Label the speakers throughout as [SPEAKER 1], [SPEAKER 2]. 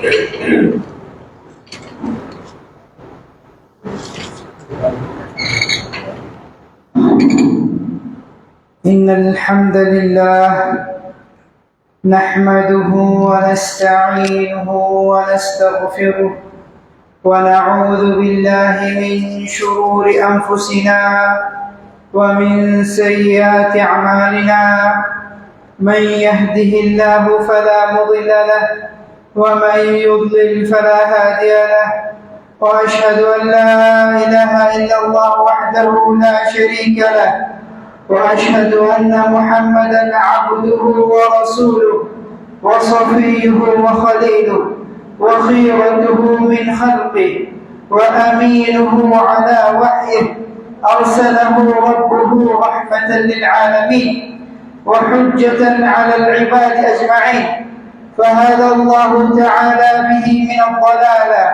[SPEAKER 1] إن الحمد لله نحمده ونستعينه ونستغفره ونعوذ بالله من شرور أنفسنا ومن سيئات أعمالنا. من يهده الله فلا مضل له ومن يضلل فلا هادي له، وأشهد أن لا إله إلا الله وحده لا شريك له، وأشهد أن محمدا عبده ورسوله وصفيه وخليله وخيرته من خلقه وأمينه على وحيه، أرسله ربه رحمة للعالمين وحجة على العباد أجمعين، فهدى الله تعالى به من الضلالة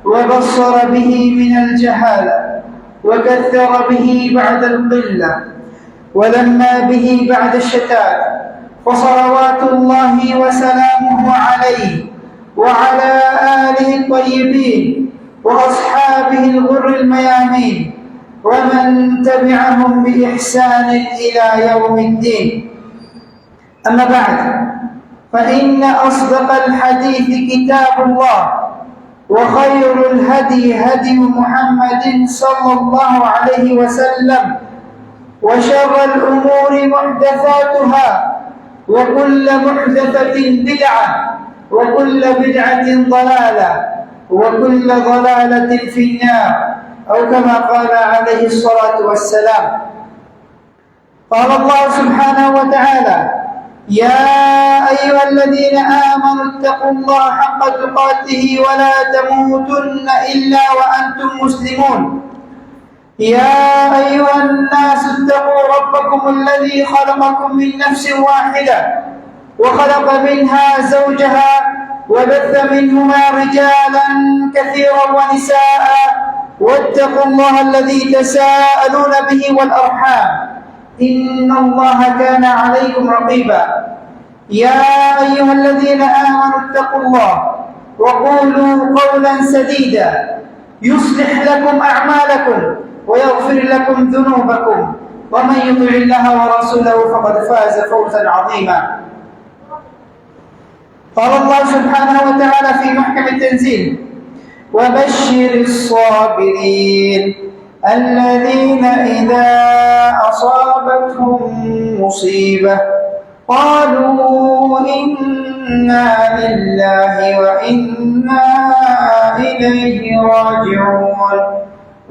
[SPEAKER 1] وبصر به من الجهالة وكثر به بعد القلة ولما به بعد الشتات، فصلوات الله وسلامه عليه وعلى آله الطيبين وأصحابه الغر الميامين ومن تبعهم بإحسان إلى يوم الدين. أما بعد، فإن أصدق الحديث كتاب الله، وخير الهدي هدي محمد صلى الله عليه وسلم، وشر الأمور محدثاتها، وكل محدثة بدعة، وكل بدعة ضلالة، وكل ضلالة في النار، أو كما قال عليه الصلاة والسلام. قال الله سبحانه وتعالى: يا أيها الذين آمنوا اتقوا الله حق تقاته ولا تموتن إلا وأنتم مسلمون. يا أيها الناس اتقوا ربكم الذي خلقكم من نفس واحدة وخلق منها زوجها وبث منهما رجالا كثيرا ونساء، واتقوا الله الذي تساءلون به والأرحام، إن الله كان عليكم رقيبا. يا أيها الذين آمنوا اتقوا الله وقولوا قولا سديدا يصلح لكم أعمالكم ويغفر لكم ذنوبكم، ومن يطع الله ورسوله فقد فاز فوزا عظيما. قال الله سبحانه وتعالى في محكم التنزيل: وبشر الصابرين الذين إذا أصابتهم مصيبة قالوا إنا لله وإنا إليه راجعون،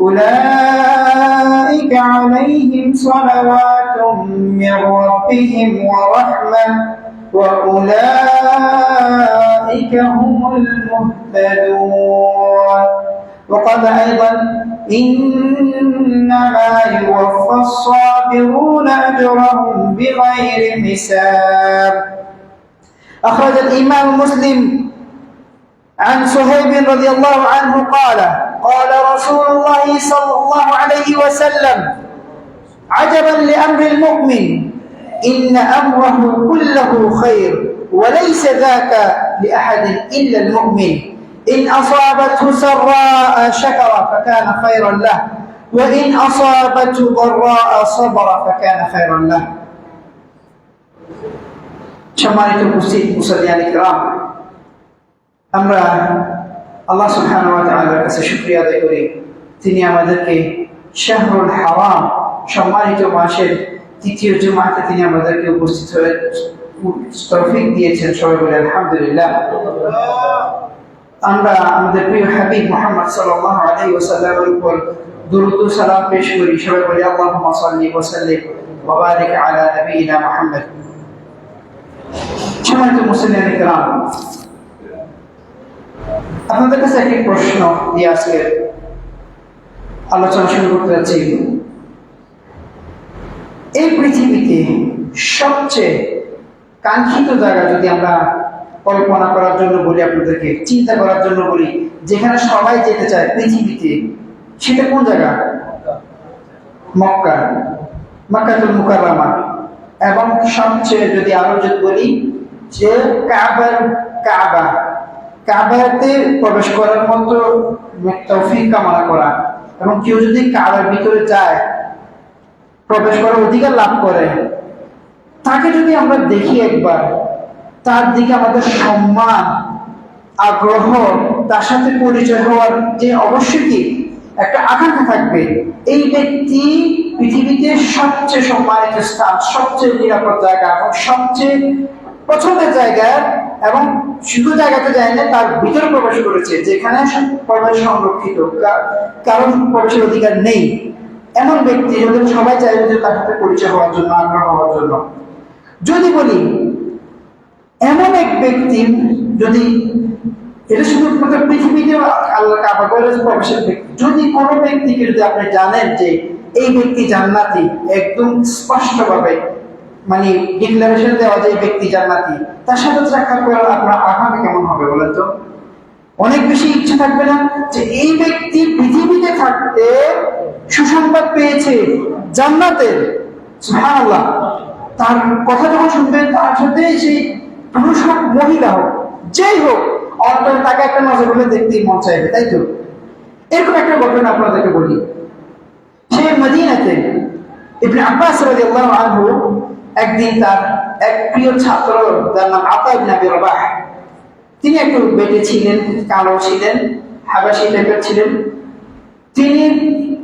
[SPEAKER 1] أولئك عليهم صلوات من ربهم ورحمة وأولئك هم المهتدون. وقال أيضا: إنما يوفى الصابرون أجرهم بغير حساب. أخرج الإمام مسلم عن صهيب رضي الله عنه قال: قال رسول الله صلى الله عليه وسلم: عجبا لأمر المؤمن، إن أمره كله خير، وليس ذاك لأحد إلا المؤمن، إن أصابته سراء شكر فكان خيرا له، وإن أصابته ضراء صبر فكان خيرا له. সম্মানিত উপস্থিত মুসল্লিয়ান কিরাম, আমরা আল্লাহ সুবহানাহু ওয়া তাআলার কাছে শুকরিয়া আদায় করি, তিনি আমাদেরকে শাহরুল হারাম সম্মানিত মাসের তৃতীয় জুমাতে তিনি আমাদেরকে উপস্থিত হয়ে তৌফিক দিয়েছেন। সবাই বলে আলহামদুলিল্লাহ। আমরা আমাদের প্রিয় হাবিব মুহাম্মদ সাল্লাল্লাহু আলাইহি ওয়াসাল্লামের উপর দুরূদ ও সালাম পেশ করি। সবাই বলে আল্লাহুম্মা সাল্লি ওয়া সাল্লিম ওয়া বারিক আলা নবিয়িনা মুহাম্মদ। সম্মানিত মুসলিম কিরাম, আপনাদের কাছে একটি প্রশ্ন দিয়ে আজকে আলোচনা শুরু করতে যাচ্ছি। এই পৃথিবীতে সবচেয়ে কাঙ্ক্ষিত জায়গা যদি আমরা কল্পনা করার জন্য বলি, আপনাদেরকে চিন্তা করার জন্য বলি, যেখানে সবাই যেতে চায় পৃথিবীতে, সেটা কোন জায়গা? মক্কা, মক্কাতুল মুকাররমা। এবং সবচেয়ে যদি আরো যদি বলি যে কাবা, কাবাতে প্রবেশ করার মতো তৌফিক কামনা করা, এবং কেউ যদি কাবার ভিতরে যায়, প্রবেশ করার অধিকার লাভ করে, তাকে যদি আমরা দেখি একবার, তার দিকে আমাদের সম্মান, আগ্রহ, তার সাথে পরিচয় হওয়ার যে অবশ্যই কি একটা আকাঙ্ক্ষা থাকবে। এই ব্যক্তি পৃথিবীতে সবচেয়ে সম্মানিত স্থান, সবচেয়ে নিরাপদ জায়গা এবং সবচেয়ে পছন্দের জায়গা, এবং শুধু জায়গাতে যায় না, তার ভিতরে প্রবেশ করেছে যেখানে প্রবেশ সংরক্ষিত, কারণ প্রবেশের অধিকার নেই। এমন ব্যক্তি যদি সবাই চাইবে যে তার সাথে পরিচয় হওয়ার জন্য, আগ্রহ হওয়ার জন্য। যদি বলি এমন এক ব্যক্তি, যদি এটা শুধুমাত্র পৃথিবীতে আল্লাহ কাবা ঘরে প্রবেশের ব্যক্তি, যদি কোনো ব্যক্তিকে যদি আপনি জানেন যে এই ব্যক্তি জান্নাতি, একদম স্পষ্টভাবে মানে ডিক্লারেশন দেওয়া যে ব্যক্তি জান্নাতি, তার সাথে সাক্ষাৎ করার আপনার আকাঙ্ক্ষা কেমন হবে বলেন তো? অনেক বেশি ইচ্ছা থাকবে না যে এই ব্যক্তি পৃথিবীতে থাকতে সুসংবাদ পেয়েছে জান্নাতের, সুবহানাল্লাহ। তার কথা যখন শুনবেন, তার সাথে সেই পুরুষ হোক মহিলা হোক যেই হোক, অন্তর তাকে একটা নজর বলে দেখতেই মন চাইবে, তাই তো? এরকম একটা ঘটনা আপনাদেরকে বলি। সে মদিনাতে ইবনে আব্বাস রাদিয়াল্লাহু আনহু একদিন তার এক প্রিয় ছাত্র, যার নাম আতা ইবনে আবি রাবাহ, তিনি একটু বেটে ছিলেন, কালো ছিলেন, হাবাসি টাইপের ছিলেন।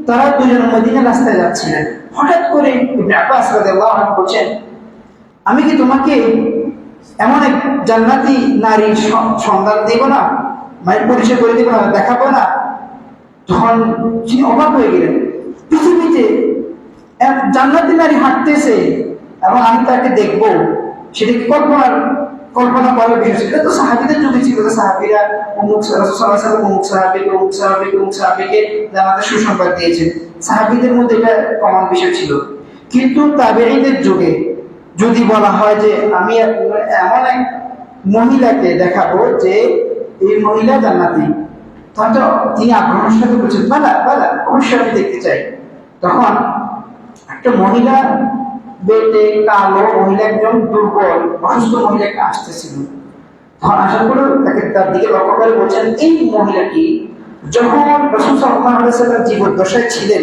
[SPEAKER 1] তারা দুজন মদিনা রাস্তায় যাচ্ছিলেন। হঠাৎ করে ইবনে আব্বাস রাদিয়াল্লাহু আনহু বলছেন, আমি কি তোমাকে এমন এক জান্নাতি নারীর সন্ধান দেব না, মানে পরিচয় করে দেব না, দেখাবো না? তখন তিনি অবাক হয়ে গেলেন, পৃথিবীতে এক জান্নাতি নারী হাঁটতেছে এবং আমি তাকে দেখবো, সেটা কি কল্পনা করার বিষয়? সেটা তো সাহাবীদের যুগে ছিল, সাহাবীরা অমুক সাহাবীকে জান্নাতের সুসংবাদ দিয়েছেন, সাহাবীদের মধ্যে এটা কমন বিষয় ছিল। কিন্তু তাবেঈদের যুগে যদি বলা হয় যে আমি এমন এক মহিলাকে দেখাবো যে এই মহিলা জান্নাতি, তখন তো তিনি আগ্রহের সাথে বলছেন, বালা অবশ্যই আমি দেখতে চাই। তখন একটা মহিলা, বেটে কালো মহিলা, একদম দুর্বল অসুস্থ মহিলাকে আসতেছিল। তখন আসার পরে তার দিকে লক্ষ্য করে বলছেন, এই মহিলাটি যখন রাসূল সাল্লাল্লাহু আলাইহি ওয়াসাল্লাম জীবদ্দশায় ছিলেন,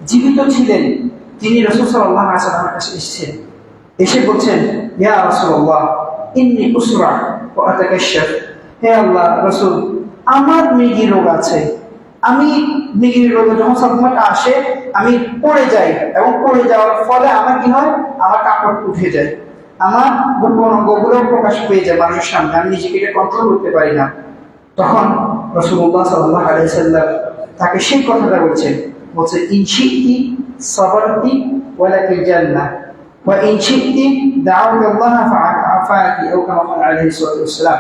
[SPEAKER 1] জীবিত ছিলেন, তিনি রাসূল সাল্লাল্লাহু আলাইহি ওয়াসাল্লামের কাছে এসেছেন, এসে বলছেন, ইয়া রাসূলুল্লাহ ইন্নী উসরা ওয়া আতাকাশশাফ, হে আল্লাহ রাসূল, আমার মৃগী রোগ আছে, আমি মৃগী রোগে যখন সাদমাটা আসে আমি পড়ে যাই, এবং পড়ে যাওয়ার ফলে আমার কি হয়, আমার কাপড় উঠে যায়, আমার গোপন অঙ্গগুলো প্রকাশ পেয়ে যায় মানুষের সামনে, আমি নিজেকে এটা কন্ট্রোল করতে পারি না। তখন রাসূলুল্লাহ সাল্লাল্লাহু আলাইহি ওয়াসাল্লাম তাকে সেই কথাটা বলছে ইন শি'তি সাবারতি ওয়ালাকিল জান্নাহ ওয়া ইন শি'তি দা'উতা আল্লাহ ফাআফাকি, আও কামা ক্বালা আলাইহি সাল্লাতু ওয়াসসালাম।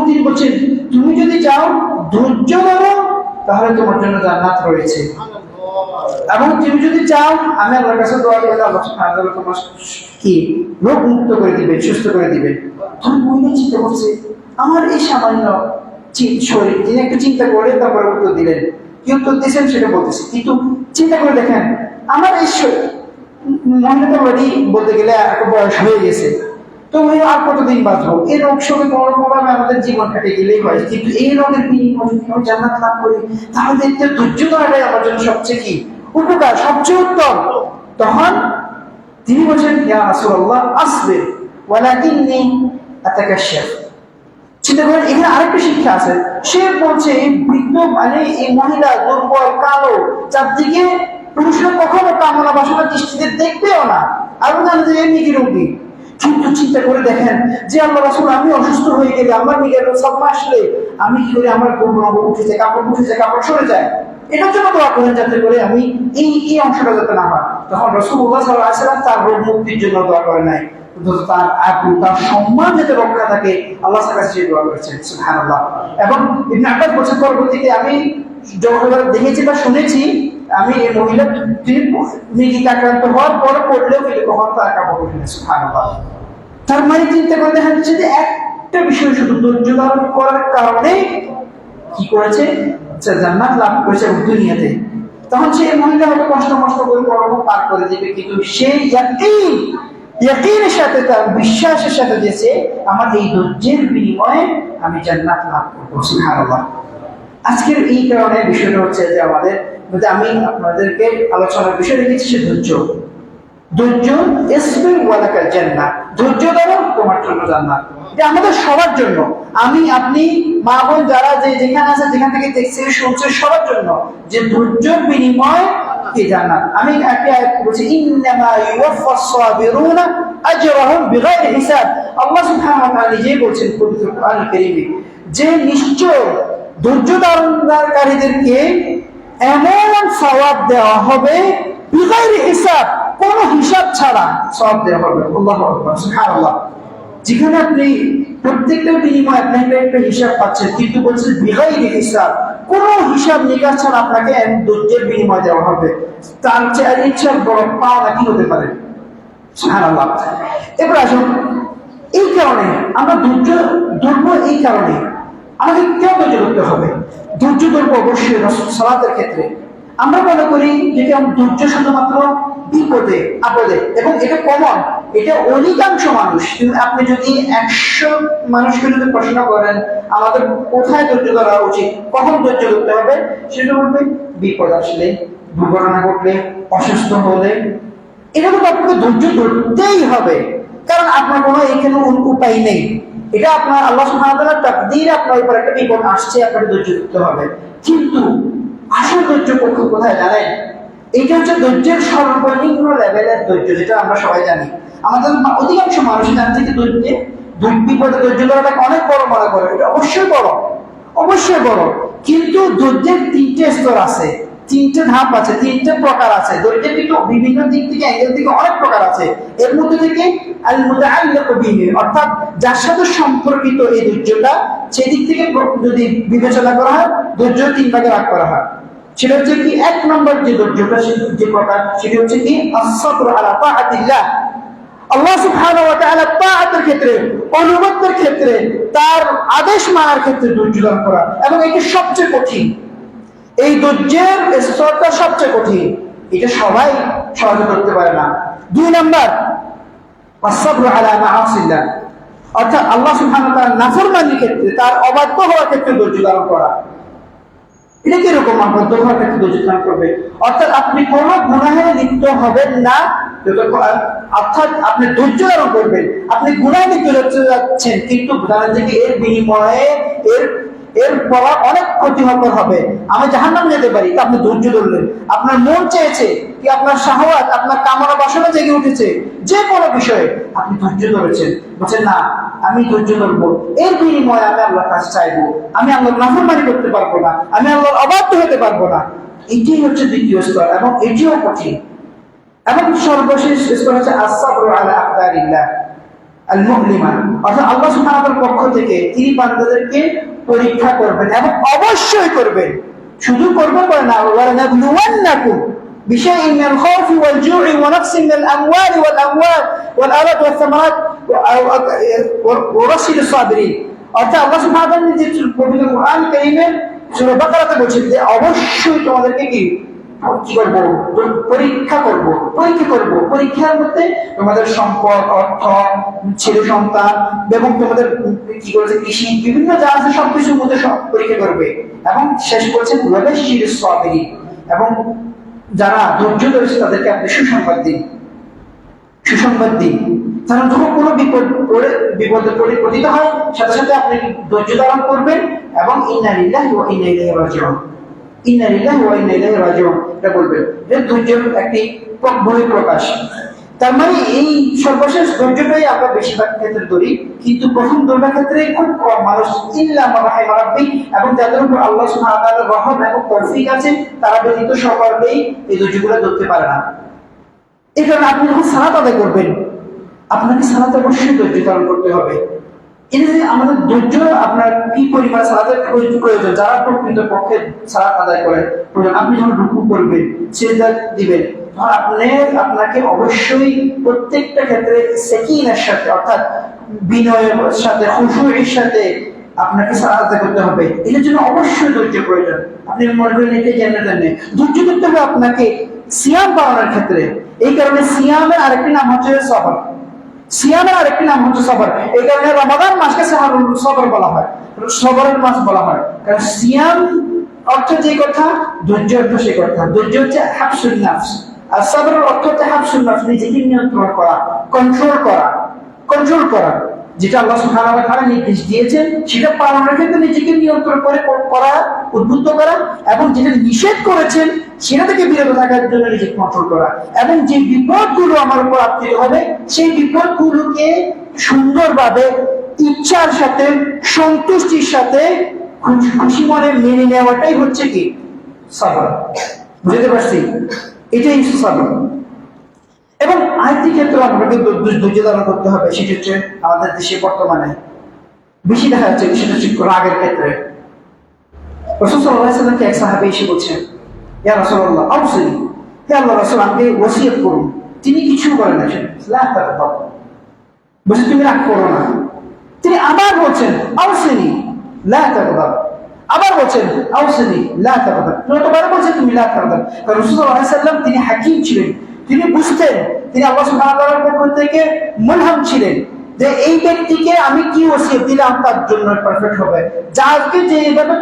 [SPEAKER 1] তিনি বলছেন, তুমি যদি চাও ধৈর্য ধরো, তাহলে তোমার জন্য জান্নাত রয়েছে, এবং তুমি যদি চাও আমি আল্লাহর কাছে দোয়া করলে আল্লাহ সুবহানাহু ওয়া তাআলা তোমার কি রোগ মুক্ত করে দিবেন, সুস্থ করে দিবেন। তখন মহিলা চিন্তা করছে, আমার এই সামান্য শরীর, তিনি একটু চিন্তা করে তারপরে উত্তর দিলেন। কি উত্তর দিয়েছেন সেটা বলতেছি, কিন্তু চিন্তা করে দেখেন, আমার এই মহিলাটা অলরেডি বলতে গেলে একটা বয়স হয়ে গেছে, তো আর কতদিন বাঁচবো, এই রোগ সঙ্গে কোনোভাবে আমাদের জীবন কাটে গেলেই হয়, কিন্তু এই রোগের বিনিময়ে যদি আমি জান্নাত লাভ করি, তাহলে দেখতে ধৈর্য ধরাটাই আমার জন্য সবচেয়ে কি উপকার, সবচেয়ে উত্তম। তখন তিনি বলছেন, ইয়া রাসূলুল্লাহ আসবির ওয়ালাকিন্নী আতাকাশশাফ। চিন্তা করেন, এখানে আরেকটা শিক্ষা আছে। সে বলছে বৃদ্ধ, মানে এই মহিলা দুর্বল, কালো, চারদিকে পুরুষরা কখনো কামনা বাসনা দৃষ্টিতে দেখবেও না, আরো জানে যে এমনি কি রোগী। কিন্তু চিন্তা করে দেখেন যে আল্লাহ রাসূল, আমি অসুস্থ হয়ে গেলে, আমার নিজের সাদমা আসলে আমি কি করে, আমার গোপন অঙ্গ উঠে যায়, কাপড় সরে যায়, এটার জন্য দোয়া করেন যাতে করে আমি এই অংশটা যাতে না হয়। তখন রাসূলুল্লাহ সাল্লাল্লাহু আলাইহি ওয়াসাল্লাম তার রোগ মুক্তির জন্য দোয়া করেন নাই, তার আবরু, তার সম্মান যাতে রক্ষা থাকে, আল্লাহর কাছে দোয়া করেছেন, সুবহানাল্লাহ। এবং ইবনে আব্বাস বলছেন, পরবর্তীতে আমি যখন দেখেছি বা শুনেছি, আমি এই মহিলা মৃগীতে আক্রান্ত হওয়ার পর পড়লেও কিন্তু কখন তার কাপড় উঠে না, সুবহানাল্লাহ। তার মানে চিন্তা করে দেখা যাচ্ছে যে একটা বিষয় শুধু ধৈর্য ধারণ করার কারণে কি করেছে, জান্নাত লাভ করেছে দুনিয়াতে। তখন সেই মহিলা হয়তো কষ্ট করে পরম পার করে দিবে, কিন্তু সেই ইয়াকিন ইয়াকিনের সাথে, তার বিশ্বাসের সাথে দিয়েছে আমার এই ধৈর্যের বিনিময়ে আমি জান্নাত লাভ করবো। সুবহানাল্লাহ। আজকের এই কারণে বিষয়টা হচ্ছে যে আমাদের মধ্যে আমি আপনাদেরকে আলোচনার বিষয় রেখেছি সে ধৈর্য। ধৈর্য ইসবির ওয়ালাকাল জান্নাত, ধৈর্য ধরো তোমার জন্য জান্নাত। এটা আমাদের সবার জন্য, আমি আপনি মা বোন যারা যে যেখানে আছে, যেখান থেকে দেখছে শুনছে, সবার জন্য যে ধৈর্যের বিনিময় কি জান্নাত। আমি একটা আয়াত বলছি, ইন্নামা ইউওয়াফাস সাবিরুনা আজরাহুম বিগাইরি হিসাব। আল্লাহ সুবহানাহু ওয়া তাআলা নিজেই বলছেন পবিত্র কোরআনুল কারীমে যে নিশ্চয় ধৈর্য ধারণকারীদেরকে এমন সওয়াব দেওয়া হবে বিগাইরি হিসাব, কোন হিসাব ছাড়া সওয়াব দেওয়া হবে। আল্লাহু আকবার, সুবহানাল্লাহ। যেখানে আপনি প্রত্যেকটা বিনিময়ে আপনি একটা হিসাব পাচ্ছেন, কিন্তু বলছেন বিগাইরি হিসাব, কোন হিসাব নিকাশ ছাড়া আপনাকে ধৈর্যের বিনিময় দেওয়া হবে। তার চেয়ে ইচ্ছার বড় পাওয়া কি হতে পারে? সুবহানাল্লাহ। এবার আসুন, এই কারণে আমরা ধৈর্য ধরবো, এই কারণে আমাদের কেন ধৈর্য ধরতে হবে? ধৈর্য ধরবো অবশ্যই সালাতের ক্ষেত্রে। আমরা মনে করি যে ধৈর্য শুধুমাত্র বিপদে আপদে, এবং এটা কমন, এটা অধিকাংশ মানুষ। আপনি যদি 100 মানুষকে যদি প্রশ্ন করেন আমাদের কোথায় ধৈর্য ধরা উচিত, কখন ধৈর্য ধরতে হবে, সেটা বলবে বিপদ আসলে, দুর্ঘটনা ঘটলে, অসুস্থ হলে। এটা তো আপনাকে ধৈর্য ধরতেই হবে, কারণ আপনার কোনো এখানে উপায় নেই। এটা আপনার আল্লাহ সুবহানাহু ওয়া তাআলার তাকদীর, আপনার উপর একটা বিপদ আসছে, আপনাকে ধৈর্য ধরতে হবে। কিন্তু আসল ধৈর্য কোথায় জানেন? এইটা হচ্ছে ধৈর্যের সর্বনিম্ন লেভেলের ধৈর্য, যেটা আমরা সবাই জানি। আমাদের অধিকাংশ মানুষ জানছে যে বিপদে ধৈর্য ধরাটাকে অনেক বড় মনে করে। এটা অবশ্যই বড়, অবশ্যই বড়, কিন্তু ধৈর্যের 3টে স্তর আছে, 3টে ধাপ আছে, 3টে প্রকার আছে। ধৈর্যের কিন্তু বিভিন্ন দিক থেকে, অ্যাঙ্গেল থেকে অনেক প্রকার আছে। এর মধ্যে থেকে আল মুতাআল্লিকু বিহি, অর্থাৎ যার সাথে সম্পর্কিত এই ধৈর্যটা, সেই দিক থেকে যদি বিবেচনা করা হয়, ধৈর্য 3 ভাগে ভাগ করা হয়। সেটা হচ্ছে কি, 1 নম্বর যে ধৈর্যটা, যে প্রকার, সেটা হচ্ছে কি আস-সাবরু আলা তাআতিল্লাহ। আল্লাহ সুবহানাহু ওয়া তাআলা তাআতের ক্ষেত্রে, অনুগত্যের ক্ষেত্রে, তার আদেশ মানার ক্ষেত্রে ধৈর্য ধারণ করা, এবং এটা সবচেয়ে কঠিন। এই ধৈর্যের স্তরটা সবচেয়ে কঠিন, এটা সবাই সহজে করতে পারে না। 2 নম্বর আস-সাবরু আলা মাআসিল্লাহ, অর্থাৎ আল্লাহ সুবহানাহু ওয়া তাআলার নাফরমানির ক্ষেত্রে, তার অবাধ্য হওয়ার ক্ষেত্রে ধৈর্য ধারণ করা। এটা কিরকম অবাধ্য হওয়ার ক্ষেত্রে ধৈর্য ধারণ করবে? অর্থাৎ আপনি কোনো গুনাহে লিপ্ত হবেন না, অর্থাৎ আপনি ধৈর্য ধারণ করবেন। আপনি গুনাহে লিপ্ত যাচ্ছেন, কিন্তু জানেন যে এর বিনিময়ে এর পড়া অনেক ক্ষতিকর হবে, আমি জাহান্নামে যেতে পারি। আপনি ধৈর্য ধরলেন। আপনার মন চেয়েছে কি, আপনার শাহওয়াত, আপনার কামনা বাসনা জেগে উঠেছে, যে কোনো বিষয়ে আপনি ধৈর্য ধরেছেন, বলছেন না আমি ধৈর্য ধরবো, এর বিনিময়ে আমি আল্লাহর কাছে চাইবো, আমি আল্লাহর নাফরমানি করতে পারবো না, আমি আল্লাহর অবাধ্য হতে পারবো না। এটাই হচ্ছে দ্বিতীয় স্তর, এবং এটিও কঠিন। এবং সর্বশেষ স্তর হচ্ছে আস-সাবরু আলা আকদারিল্লাহ আল-মুলিমা, অর্থাৎ আল্লাহ সুবহানাহু ওয়া তাআলার পক্ষ থেকে তিনি বান্দাদেরকে পরীক্ষা করবেন, এবং অবশ্যই করবেন। শুধু করবেন বলে না, ওয়ালানাবলুওয়ান্নাকুম বিশাইইন মিনাল খাউফি ওয়াল জু'i ওয়া নাকসিন মিনাল আমওয়ালি ওয়াল আমওয়াত ওয়াল আরাদ ওয়াস সামারাত ওয়া বাশশিরিস সাবিরিন। অর্থাৎ আল্লাহ সুবহানাহু ওয়া তাআলা যে পবিত্র কোরআন কারীমের সূরা বাকারাতে বলছেন যে অবশ্যই তোমাদেরকে কি করবো, পরীক্ষা করব। পরীক্ষার মধ্যে তোমাদের সম্পদ, অর্থ, ছেলে সন্তান, এবং তোমাদের কি করেছে কৃষি, বিভিন্ন যা আছে সবকিছুর মধ্যে সব পরীক্ষা করবে। এবং শেষ করছেন ওয়াবাশশিরিস সাবিরিন, এবং যারা ধৈর্য ধরেছে তাদেরকে আপনি সুসংবাদ দিন, সুসংবাদ দিন। কারণ যখন কোনো বিপদে পতিত হয়, সাথে সাথে আপনি ধৈর্য ধারণ করবেন, এবং ইন্না লিল্লাহি ওয়া ইন্না ইলাইহি রাজিউন, ইন্না লিল্লাহি ওয়া ইন্না ইলাইহি রাজিউন এটা বলবেন। এটা ধৈর্যের একটি বহিঃপ্রকাশ। তার মানে এই সর্বশেষ ধৈর্যটাই আমরা বেশিরভাগ ক্ষেত্রে ধরি, কিন্তু প্রথম ধর্মের ক্ষেত্রে খুব কম মানুষ, ইল্লা মান রাহিমা রাব্বি, এবং যাদের উপর আল্লাহ সুবহানাহু ওয়া তাআলার রহম এবং তৌফিক আছে, তারা ব্যতীত সকলেই এই ধৈর্যগুলো ধরতে পারে না। এই কারণে আপনি যখন সালাত আদায় করবেন, আপনাকে সালাতে অবশ্যই ধৈর্য ধারণ করতে হবে। এই যে আমাদের ধৈর্য, আপনার কি পরিমাণ সালাতের প্রয়োজন, যারা প্রকৃত পক্ষে সালাত আদায় করেন, আপনি যখন রুকু করবেন, সিজদা দিবেন, আপনাকে অবশ্যই প্রত্যেকটা ক্ষেত্রে সাকিনার সাথে, অর্থাৎ বিনয়ের সাথে, খুশুউর সাথে আপনাকে সালাত আদায় করতে হবে। এর জন্য অবশ্যই ধৈর্য প্রয়োজন। আপনি মনে করেন এটা জান্নাতের নেই, ধৈর্য ধরতে হবে আপনাকে সিয়াম পালনের ক্ষেত্রে। এই কারণে সিয়ামের আরেকটি নাম হচ্ছে সবর। সিয়ামের আরেকটি নাম হচ্ছে সবর। এই কারণে রমাদান মাসকে শাহরুল সবর বলা হয়, সবরের মাস বলা হয়। কারণ সিয়াম অর্থ যে কথা, ধৈর্য অর্থ সে কথা। ধৈর্য হচ্ছে হাবসুন নাফস, আর সবরের অর্থ হচ্ছে হাবসুন নাফস, নিজেকে নিয়ন্ত্রণ করা, কন্ট্রোল করা, কন্ট্রোল করা। যেটা আল্লাহ সুবহানাহু ওয়া তাআলা নির্দেশ দিয়েছেন সেটা পালনের ক্ষেত্রে নিজেকে নিয়ন্ত্রণ করে করা, উদ্বুদ্ধ করা, এবং যেটা নিষেধ করেছেন সেটা থেকে বিরত থাকার জন্য নিজেকে কন্ট্রোল করা। এবং যে বিপদগুলো আমার উপর আপতিত হবে সেই বিপদগুলোকে সুন্দরভাবে ইচ্ছার সাথে, সন্তুষ্টির সাথে, খুশি মনে মেনে নেওয়াটাই হচ্ছে কি সবর। বুঝতে পারছি? এটাই সবর। এবং আরেকটি ক্ষেত্রে আপনাকে ধৈর্য ধারণ করতে হবে, সেটা হচ্ছে আমাদের দেশে বর্তমানে বেশি দেখা যাচ্ছে, সেটা হচ্ছে রাগের ক্ষেত্রে। রাসূল সাল্লাল্লাহু আলাইহি ওয়াসাল্লামকে এক সাহাবী এসে বলছেন, ইয়া রাসূলুল্লাহ আওসিনি, হে আল্লাহর রাসূল আমাকে ওসিয়ত করুন। তিনি কিছু বলেন না, লা তাগদাব, বলছে তুমি রাগ করো না। তিনি আবার বলছেন আওসিনি লা তাগদাব, আবার বলছেন আওসিনি লা তাগদাব, যতবার বলছেন তুমি লা তাগদাব। কারণ রাসূল সাল্লাল্লাহু আলাইহি ওয়াসাল্লাম তিনি হাকিম ছিলেন, তিনি বুঝতেন, তিনি আল্লাহ সুবহানাহু ওয়া তাআলার পক্ষ থেকে মুলহাম ছিলেন যে এই ব্যক্তিকে আমি কি ওসিয়ত দিলাম তার জন্য পারফেক্ট হবে, যাকে যেভাবে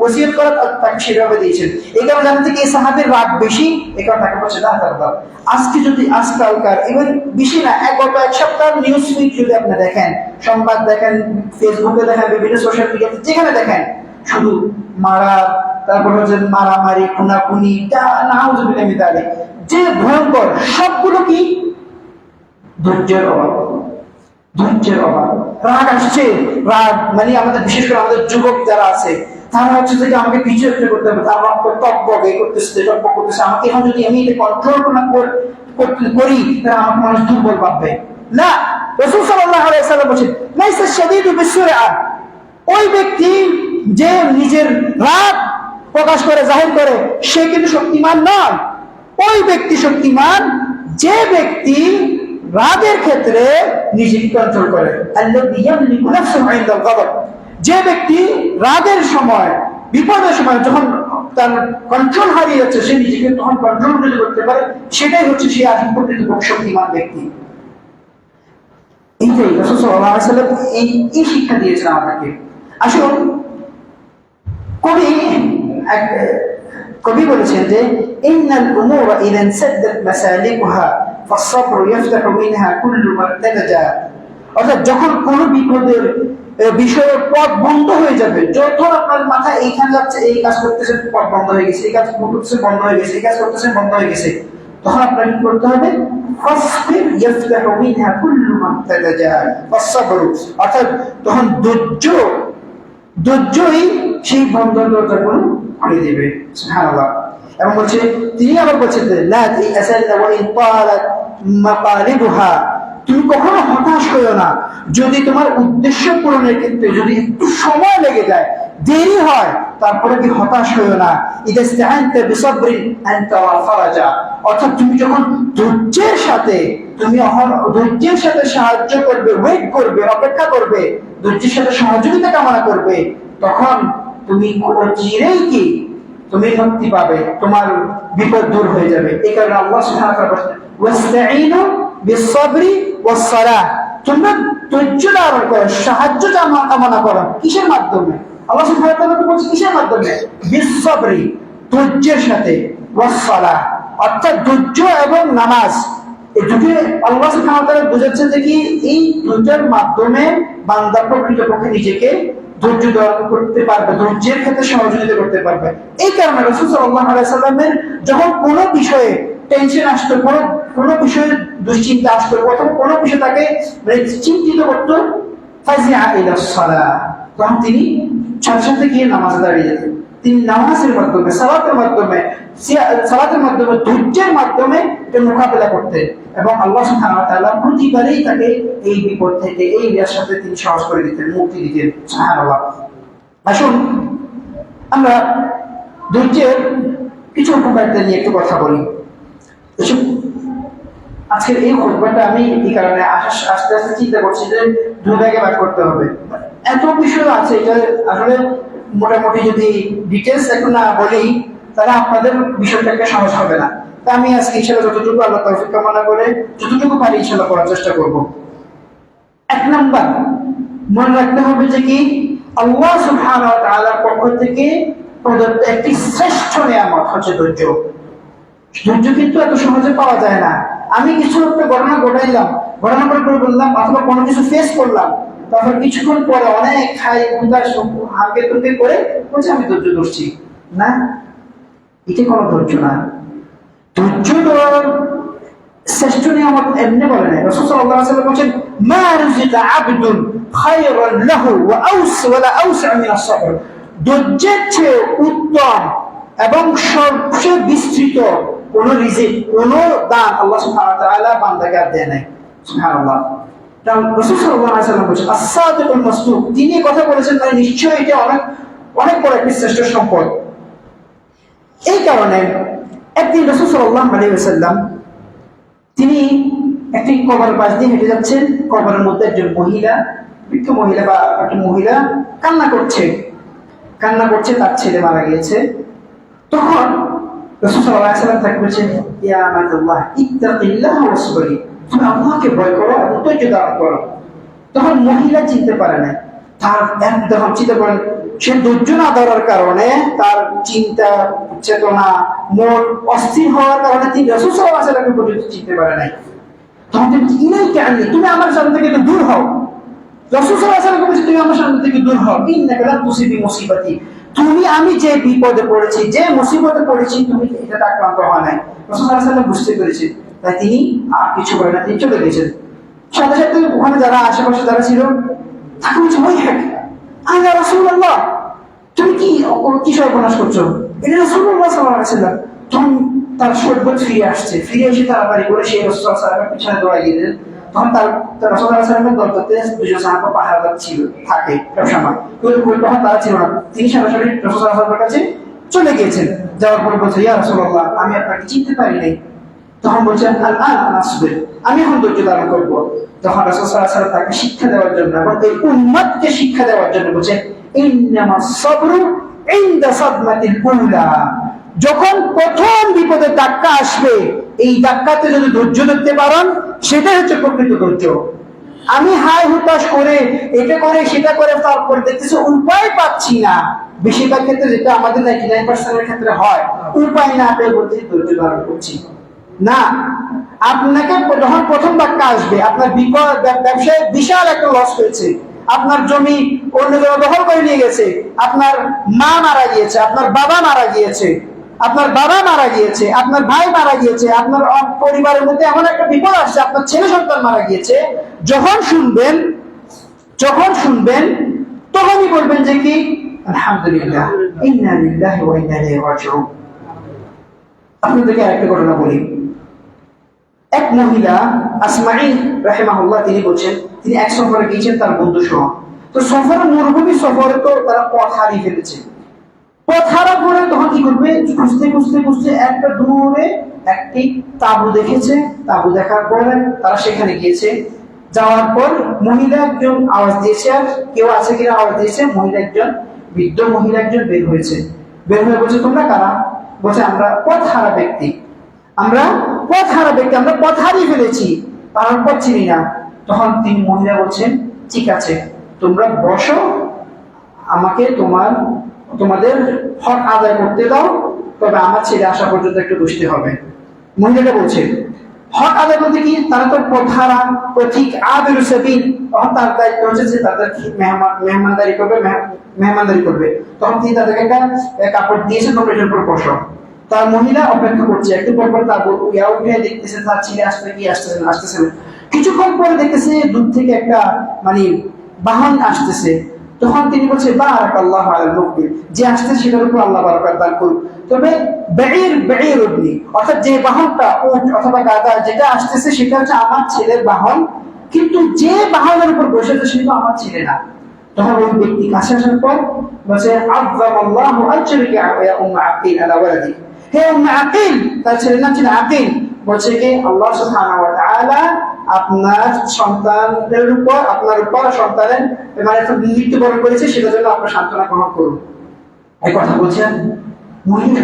[SPEAKER 1] ওসিয়ত করা তাকে সেভাবে দিয়েছেন। এই কারণে জানেন যে এই সাহাবীর রাগ বেশি, এই কারণে তাকে বলছে লা তাগদাব। আজকে যদি আজকালকার ইভেন বেশি না, গত এক সপ্তাহ নিউজ ফিড যদি আপনি দেখেন, সংবাদ দেখেন, ফেসবুকে দেখেন, বিভিন্ন সোশ্যাল মিডিয়াতে যেখানে দেখেন, শুধু মারা, তারপর হচ্ছে মারামারি, খুনাখুনি, নাউযুবিল্লাহি মিন যালিক, যে ভয়ঙ্কর, সবগুলো কি ধৈর্যের অভাব, ধৈর্যের অভাব। রাগ আসছে, রাগ মানে আমাদের বিশেষ করে আমাদের যুবক যারা আছে তারা হচ্ছে যে আমাকে কিছু একটা করতে হবে, তার রক্ত টকবক এই করতেছে, টকবক করতেছে, আমাকে এখন যদি আমি এটা কন্ট্রোল না করি তাহলে আমাকে মানুষ দুর্বল ভাববে। না, রাসূল সাল্লাল্লাহু আলাইহি ওয়াসাল্লাম বলেছেন লাইসা শাদীদু বিসুরআ, ওই ব্যক্তি যে নিজের রাগ প্রকাশ করে, জাহির করে, সে কিন্তু শক্তিমান নয়। ওই ব্যক্তি শক্তিমান যে ব্যক্তি রাগের ক্ষেত্রে নিজেকে কন্ট্রোল করে। আল্লাযী ইয়ামলিকু নাফসাহু ইনদাল গাদাব, যে ব্যক্তি রাগের সময়, বিপদের সময় যখন তার কন্ট্রোল হারিয়ে যাচ্ছে, সে নিজেকে তখন কন্ট্রোল করতে পারে, সেটাই হচ্ছে সে আসল প্রকৃত শক্তিমান ব্যক্তি। এইটাই রাসূল সাল্লাল্লাহু আলাইহি ওয়াসাল্লাম এই শিক্ষা দিয়েছেন আমাদেরকে। আসুন, কবি বলেছেন যে ইন্নাল উমুরা ইযা সাদ্দাত মাসালিকুহা ফাস-সাবরু ইফতাহু মিনহা কুল্লু মারতাজা, অর্থাৎ যখন কোন বিপদের বিষয়ের পথ বন্ধ হয়ে যাবে, যখন আপনার মাথায় এইখানে যাচ্ছে, এই কাজ করতেছেন পথ বন্ধ হয়ে গেছে, এই কাজ করতেছেন বন্ধ হয়ে গেছে, এই কাজ করতেছেন বন্ধ হয়ে গেছে, তখন আপনাকে কি করতে হবে? ফাসবির ইফতাহু মিনহা কুল্লু মারতাজা ফাস-সাবরু, অর্থাৎ তখন ধৈর্যই সেই বন্ধ দরজাগুলো খুলে দেবে। সুবহানাল্লাহ। এবং বলছে, তিনি আবার বলছেন লা তা'সাল্লা ওয়া ইন তালাত মাকালিবুহা, তুমি কখনো হতাশ হইও না যদি তোমার উদ্দেশ্য পূরণের ক্ষেত্রে যদি একটু সময় লেগে যায়, দেরি হয়, তারপরে কি হতাশ হইও না। ইদা ইসতাআনতা বিসাবরিন আনতা ওয়া ফারাজা, অর্থাৎ তুমি যখন ধৈর্যের সাথে সাহায্য করবে, ওয়েট করবে, অপেক্ষা করবে, ধৈর্যের সাথে সহযোগিতা কামনা করবে, তখন তুমি চিরেই কি তুমি মুক্তি পাবে, তোমার বিপদ দূর হয়ে যাবে। এই কারণে আল্লাহ সুবহানাহু ওয়া তাআলা বলেন ওয়াসতাঈনু বিস-সাবরি ওয়াস-সালাহ, তোমরা ধৈর্য ধারণ করো, সাহায্য কামনা করো, কিসের মাধ্যমে? আল্লাহ সুবহানাহু ওয়া তাআলা বলছেন কিসের মাধ্যমে? বিস-সাবরি, ধৈর্যের সাথে, ওয়াস-সালাহ, অর্থাৎ ধৈর্য এবং নামাজ, এই দুটো আল্লাহ সুবহানাহু ওয়া তাআলা বোঝাচ্ছেন যে কি এই দুটোর মাধ্যমে বান্দা প্রকৃতপক্ষে নিজেকে ধৈর্য ধারণ করতে পারবে, ধৈর্যের ক্ষেত্রে সহযোগিতা করতে পারবে। এই কারণে রাসূল সাল্লাল্লাহু আলাইহি ওয়াসাল্লামের যখন কোনো বিষয়ে টেনশন আসতো, কোনো বিষয়ে দুশ্চিন্তা আসতো, অথবা কোনো বিষয় তাকে চিন্তিত করতো, ফাজিআ ইলাস সালাহ, তখন তিনি সাথে সাথে গিয়ে নামাজে দাঁড়িয়ে যেতেন। তিনি নামাজের মাধ্যমে, সালাতের মাধ্যমে, ধৈর্যের মাধ্যমে এটা মোকাবেলা করতেন, এবং আল্লাহ সুবহানাহু ওয়া তাআলা প্রতিবারই তাকে এই বিপদ থেকে, এই বিয়ার সাথে তিনি সাহস করে দিতেন, মুক্তি দিতেন। সুবহানাল্লাহ। আসুন আমরা ধৈর্যের কিছু উপকারিতা নিয়ে একটু কথা বলি। আজকের এই খুতবাটা আমি এই কারণে আস্তে আস্তে চিন্তা করছি যে দুই ভাগে ভাগ করতে হবে, এত বিষয় আছে, এটা আসলে মোটামুটি যদি ডিটেলস একটু না বলি তাহলে আপনাদের বিষয়টাকে সহজ হবে না। তা আমি আজকে ইনশাআল্লাহ যতটুকু আল্লাহ তৌফিক কামনা করে যতটুকু পারি ইনশাআল্লাহ করার চেষ্টা করব। এক নাম্বার মনে রাখতে হবে যে কি আল্লাহ সুবহানাহু ওয়া তাআলার পক্ষ থেকে প্রদত্ত একটি শ্রেষ্ঠ নিয়ামত হচ্ছে ধৈর্য। ধৈর্য কিন্তু এত সহজে পাওয়া যায় না। আমি কিছু একটা ঘটনা ঘটাইলাম, ঘটনা করে বললাম, অথবা কোনো কিছু ফেস করলাম, তারপর কিছুক্ষণ পরে অনেক খাই গুন্ডা হাঁকে তুকে করে বলছে আমি ধৈর্য ধরছি। না, এটা কোনো ধৈর্য না। ধৈর্য ধরার শ্রেষ্ঠ নিয়ামত এমনি বলে নাই। রাসূল সাল্লাল্লাহু আলাইহি ওয়াসাল্লাম বলেন মা রুজিকা আবদুন খায়রান লাহু ওয়া আওসা মিন আস-সাবর। ধৈর্যের চেয়ে উত্তম এবং সবচেয়ে বিস্তৃত কোন রিজিক, কোন দান আল্লাহ সুবহানাহু ওয়া তাআলা বান্দাকে আর দেয় নাই। সুবহানাল্লাহ। কারণ রাসূল সাল্লাল্লাহু আলাইহি ওয়াসাল্লাম বলেছেন আস-সাদিকুল মাসদুক, তিনি কথা বলেছেন মানে নিশ্চয়ই এটা অনেক অনেক বড় একটি শ্রেষ্ঠ সম্পদ। এই কারণে একদিন রাসূল সাল্লাল্লাহু আলাইহি ওয়াসাল্লাম তিনি একটি কবরের পাশ দিয়ে হেঁটে যাচ্ছেন। কবরের মধ্যে একজন মহিলা, বৃদ্ধ মহিলা বা একটা মহিলা কান্না করছে, তার ছেলে মারা গিয়েছে। তখন রাসূল সাল্লাল্লাহু আলাইহি ওয়াসাল্লাম তাকে বলেছেন ইয়া আমাতুল্লাহ ইত্তাকিল্লাহ ওয়াসবিরি, তুমি আল্লাহকে ভয় করো এবং ধৈর্য ধারণ করো। তখন মহিলা চিনতে পারে না, তার একদম চিন্তা করেন, সে ধৈর্য না ধরার কারণে তার চিন্তা চেতনা মন অস্থির হওয়ার কারণে তিনি রাসূল সাল্লাল্লাহু আলাইহি ওয়াসাল্লামকে পর্যন্ত চিনতে পারে নাই। তখন তিনি ইলাইকা আননি, তুমি আমার সামনে থেকে একটু দূর হও। রাসূল সাল্লাল্লাহু আলাইহি ওয়াসাল্লাম বলেছেন তুমি আমার সামনে থেকে দূর হও। ইন্নাকা লা তুসিবি মুসিবাতি, তুমি আমি যে বিপদে পড়েছি, যে মুসিবতে পড়েছি, তুমি এটা আক্রান্ত হওয়া নাই। রাসূল সাল্লাল্লাহু আলাইহি ওয়াসাল্লাম বুঝতে পেরেছেন, তাই তিনি আর কিছু বলেন না, তিনি চলে গেছেন। সাথে সাথে ওখানে যারা আশেপাশে যারা ছিল তাকে বলছে ওই হ্যাঁ আল্লাহ রাসূলুল্লাহ, তুমি কি সর্বনাশ করছো, এটা রাসূলুল্লাহ সাল্লাল্লাহু আলাইহি ওয়াসাল্লাম। তখন তার সর্বত ফিরে আসছে, ফিরে এসে তাড়াতাড়ি করে সেই রাসূল সাল্লাল্লাহু আলাইহি ওয়াসাল্লামের পিছনে দৌড়ায় গেলেন। তখন তার রাসূল সাল্লাল্লাহু আলাইহি ওয়াসাল্লামের দরজাতে দুজন সাহাবা পাহারাদার ছিল, থাকে সবসময়, কিন্তু তখন তারা ছিল না। তিনি সরাসরি রাসূল সাল্লাল্লাহু আলাইহি ওয়াসাল্লামের কাছে চলে গিয়েছেন। যাওয়ার পর বলছে ইয়া রাসূলুল্লাহ, আমি আপনাকে চিনতে পারি নাই। তখন বলছেন আসবির, আমি এখন ধৈর্য ধারণ করবো। তখন রাসূল সাল্লাল্লাহু আলাইহি ওয়াসাল্লাম তাকে শিক্ষা দেওয়ার জন্য এবং এই উম্মতকে শিক্ষা দেওয়ার জন্য বলছেন ইন্নামাস সাবরু ইনদা সাদমাতিল উলা, যখন প্রথম বিপদের ধাক্কা আসবে, এই ধাক্কাতে যদি ধৈর্য ধরতে পারেন, সেটাই হচ্ছে প্রকৃত ধৈর্য। আমি হাই হুতাশ করে এটা করে সেটা করে তারপর দেখতেছি উপায় পাচ্ছি না, বেশিরভাগ ক্ষেত্রে যেটা আমাদের 99% ক্ষেত্রে হয়, উপায় না পেয়ে বলছি ধৈর্য ধারণ করছি না। আপনাকে যখন প্রথম ধাক্কা আসবে, আপনার বিপদ ব্যবসায় বিশাল একটা লস হয়েছে, আপনার জমি অন্য জায়গায় দখল করে নিয়ে গেছে, আপনার মা মারা গিয়েছে, আপনার বাবা মারা গিয়েছে, আপনার ভাই মারা গিয়েছে, আপনার পরিবারের মধ্যে এমন একটা বিপদ আসছে, আপনার ছেলে সন্তান মারা গিয়েছে, যখন শুনবেন তখনই বলবেন যে কি আলহামদুলিল্লাহ ইন্না লিল্লাহি ওয়া ইন্না ইলাইহি রাজিউন। আপনাদেরকে আরেকটা ঘটনা বলি। এক মহিলা আসমাঈ রাহিমাহুল্লাহ, তিনি বলছেন তিনি এক সফরে গিয়েছেন তার বন্ধু সহ। তো সফরে মরুভূমি সফরে তো তারা পথ হারিয়ে ফেলেছে। পথ হারা পরে তখন কি করবে, খুঁজতে একটা দূরে একটি তাঁবু দেখেছে। তাঁবু দেখার পরে তারা সেখানে গিয়েছে। যাওয়ার পর মহিলা একজন আওয়াজ দিয়েছে, আর কেউ আছে কিনা আওয়াজ দিয়েছে। বৃদ্ধ মহিলা একজন বের হয়ে বলছে তোমরা কারা? বলছে আমরা পথ হারা ব্যক্তি, আমরা পথ হারিয়ে ফেলেছি, কারণ পথ চিনি না। তখন তিনি মহিলা বলছেন ঠিক আছে, তোমরা বসো, আমাকে তোমাদের হক আদায় করতে দাও, তবে আমার ছেলে আসা পর্যন্ত একটু বসতে হবে। মহিলাটা বলছে হক আদায় করতে কি, তারা তো পথহারা পথিক আবিরু সাবিল, তখন তার দায়িত্ব হচ্ছে যে তাদের মেহমানদারি করবে। তখন তিনি তাদেরকে একটা কাপড় দিয়েছে, তোমরা এটার উপর বসো। তার মহিলা অপেক্ষা করছে, একটু পর তার উঠে দেখতেছে তার ছেলে আসতেছে না। কিছুক্ষণ পরে দেখতেছে দূর থেকে একটা বাহন আসতেছে। তখন তিনি বলছে বারাকাল্লাহু আলাল মুকবিল, যে আসছে সেটার উপর আল্লাহ বারাকাত দান করুন। তবে বাঈর উবনি, অর্থাৎ যে বাহনটা উট অথবা গাধা যেটা আসতেছে সেটা হচ্ছে আমার ছেলের বাহন, কিন্তু যে বাহনের উপর বসেছে সেটা আমার ছেলে না। তখন ওই ব্যক্তি কাছে আসার পর বলছে আযযামাল্লাহু আজরাকা ইয়া উম্মু আকিল আলা ওয়ালাদি, হে উম্মু আকিল, তার ছেলের নাম ছিল আকিল, বলছে কি আল্লাহ সুবহানাহু ওয়া তাআলা আপনার সন্তানের উপর সন্তানের মৃত্যুবরণ করেছে, সেটার জন্য আপনার সান্ত্বনা গ্রহণ করুন। এই কথা বলছেন মহিলা,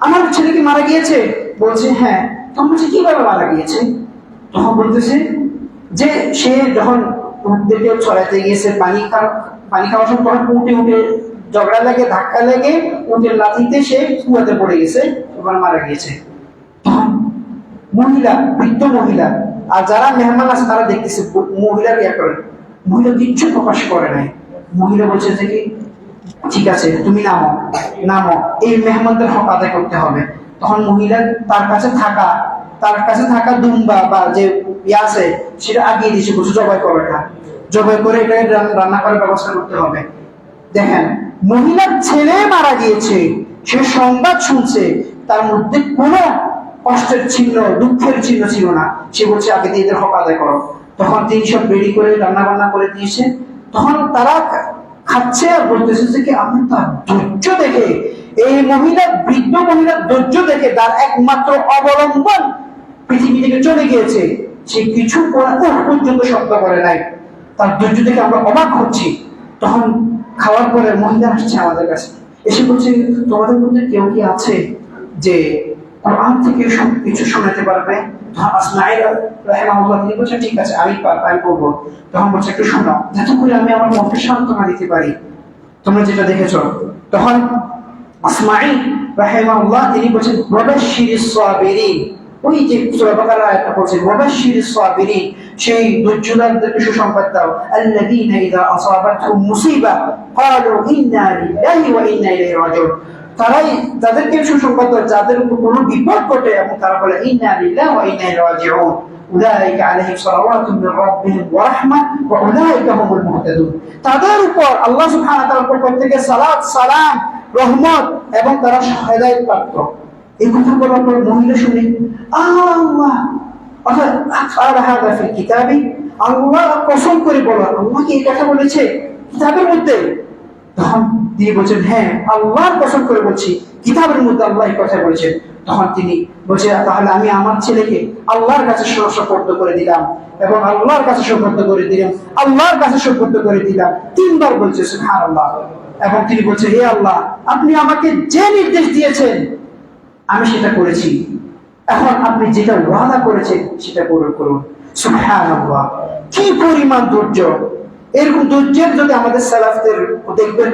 [SPEAKER 1] আমার ছেলে কি মারা গিয়েছে? বলছে হ্যাঁ। তখন বলছে কিভাবে মারা গিয়েছে? তখন বলতেছে যে সে যখন উটদেরকে ছড়াইতে গিয়েছে পানি খাওয়ার সময় তখন উঠে উঠে ঝগড়া লাগে, ধাক্কা লেগে উটের লাথিতে সে কুয়াতে পড়ে গেছে, এবার মারা গিয়েছে। মহিলা, বৃদ্ধ মহিলা আর যারা মেহমান আছে তারা দেখতেছে মহিলার ইয়া করে, মহিলা কিচ্ছু প্রকাশ করে নাই। মহিলা বলছে যে কি ঠিক আছে তুমি নামো নামো, এই মেহমানদের হক আদায় করতে হবে। তখন মহিলা তার কাছে থাকা দুম্বা বা যে ইয়ে আছে সেটা আগিয়ে দিয়েছে, বলছে জবাই করো, এটা জবাই করে এটা রান্না করার ব্যবস্থা করতে হবে। দেখেন, মহিলার ছেলে মারা গিয়েছে, সে সংবাদ শুনছে, তার মধ্যে কোনো কষ্টের চিহ্ন, দুঃখের চিহ্ন ছিল না। সে বলছে আগে দিয়ে এদের হক আদায় করো। তখন তিনি সব রেডি করে রান্না বান্না করে দিয়েছে। তখন তারা খাচ্ছে আর বলতেছে যে কি আপনি তার ধৈর্য দেখে, এই বৃদ্ধ মহিলার ধৈর্য দেখে তার একমাত্র অবলম্বন পৃথিবী থেকে চলে গিয়েছে, সে কিছু পর্যন্ত শব্দ করে নাই। তার ধৈর্য দেখে আমরা অবাক হচ্ছি। তখন খাওয়ার পরে মহিলা আসছে আমাদের কাছে, এসে বলছে তোমাদের মধ্যে কেউ কি আছে যে কোরআন থেকে কিছু শোনাতে পারবে? তিনি বলছে ঠিক আছে আমি করবো। তখন বলছে একটু শোনাও, যাতে করে আমি আমার মনকে সান্ত্বনা দিতে পারি, তোমরা যেটা দেখেছ। তখন আসমাঈল রাহিমাহুল্লাহ তিনি বলছেন ওয়াবাশশিরিস সাবিরিন, ওই যে সূরা বাকারা আয়াতটা বলছেন ওয়াবাশশিরিস সাবিরিন, সেই ধৈর্যধারীদেরকে সুসংবাদ দাও, আল্লাযীনা ইযা আসাবাতহুম মুসিবা ক্বালু ইন্না লিল্লাহি ওয়া ইন্না ইলাইহি রাজিউন, তারাই তাদেরকে সুসংবাদ দাও যাদের উপর কোনো বিপদ ঘটে এবং তারা বলে ইন্না লিল্লাহি ওয়া ইন্না ইলাইহি রাজিউন, উলাইকা আলাইহিম সালাওয়াতুম মির রাব্বিহিম ওয়া রাহমা ওয়া উলাইকা হুমুল মুহতাদুন, তাদের উপর আল্লাহ সুবহানাহু ওয়া তাআলার পক্ষ থেকে সালাত সালাম রহমত এবং তারা হেদায়েত প্রাপ্ত। এই কথা বলার পর মহিলা শুনে আল্লাহ কিতাবি, আল্লাহ কসম করে বলো আল্লাহ কি এই কথা বলেছে কিতাবের মধ্যে? তখন তিনি বলছেন হ্যাঁ আল্লাহর কসম করে বলছি কিতাবের মধ্যে আল্লাহ এই কথা বলেছেন। তখন তিনি বলছে তাহলে আমি আমার ছেলেকে আল্লাহর কাছে সুপর্দ করে দিলাম এবং আল্লাহর কাছে সুপর্দ করে দিলাম, আল্লাহর কাছে সুপর্দ করে দিলাম, 3 বার বলছে সুবহানাল্লাহ। এবং তিনি বলছে হে আল্লাহ আপনি আমাকে যে নির্দেশ দিয়েছেন আমি সেটা করেছি, এখন আপনি যেটা ওয়াদা করেছেন সেটা পূরণ করুন। সুবহানাল্লাহ, কি পরিমাণ ধৈর্য! এরকম ধৈর্যের যদি আমাদের সালাফদের দেখবেন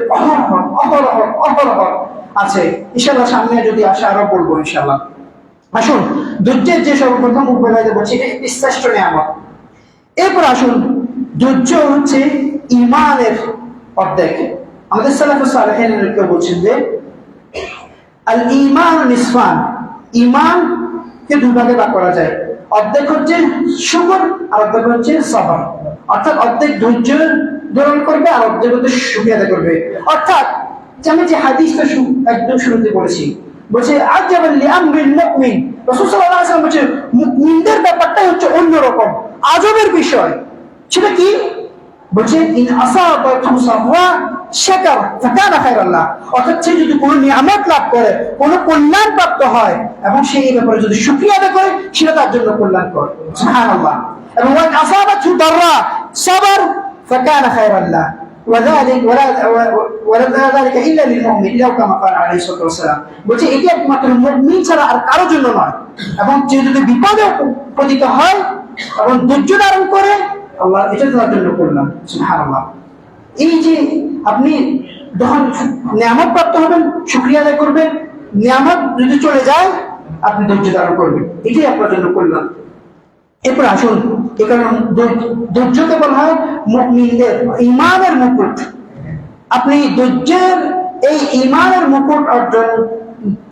[SPEAKER 1] অহরহ আছে। ইনশাআল্লাহ সামনে যদি আসে আরো বলবো ইনশাআল্লাহ। আসুন ধৈর্যের যে সর্বপ্রথম উপকারিতা বলছি এটা শ্রেষ্ঠ নিয়ামত। এরপর আসুন ধৈর্য হচ্ছে ঈমানের অর্ধেক। আমাদের সালাফুস সালেহিন কেউ বলছেন যে আল ঈমান নিসফান, ঈমানকে 2 ভাগে ভাগ করা যায়, অর্ধেক হচ্ছে শুকর আর অর্ধেক হচ্ছে সবর। অর্থাৎ অর্ধেক ধৈর্য ধারণ করবে আর অর্ধেক হচ্ছে শুকরিয়া করবে। অর্থাৎ আমি যে হাদিসটা একদম শুরুতে বলেছি, বলছে আজাবাল লিআমরিল মুমিন, রাসূল সাল্লাল্লাহু আলাইহি ওয়াসাল্লাম বলছে মুমিনদের ব্যাপারটাই হচ্ছে অন্যরকম, আজবের বিষয়। সেটা কি? বলছে ইন আসাবাতু সাবরা শাকার ফাকানা খায়রাল লাহ, অর্থাৎ সে যদি কোনো নিয়ামত লাভ করে, কোনো কল্যাণ প্রাপ্ত হয় এবং সে এই ব্যাপারে যদি শুকরিয়া আদায় করে সেটা তার জন্য কল্যাণকর। সুবহানাল্লাহ। এবং ওয়ান আসাবাতু দাররা সাবর ফাকানা খায়রাল লাহ وذلك ولا ذلك الا للمؤمن لو كما قال عليه الصلاه والسلام, বলছে এটি একমাত্র মুমিন ছাড়া আর কারোর জন্য নয়। এবং যে যদি বিপদে পতিত হয় এবং ধৈর্য ধারণ করে আল্লাহ এটা তার জন্য করলাম। সুবহানাল্লাহ। এই যে আপনি যখন নিয়ামত প্রাপ্ত হবেন শুকরিয়া আদায় করবেন, নিয়ামত যদি চলে যায় আপনি ধৈর্য ধারণ করবেন, এটাই আপনার জন্য করলাম। এরপর আসুন এই কারণে ধৈর্যকে বলা হয় মুমিনদের ঈমানের মুকুট। আপনি ধৈর্যের এই ঈমানের মুকুট অর্জন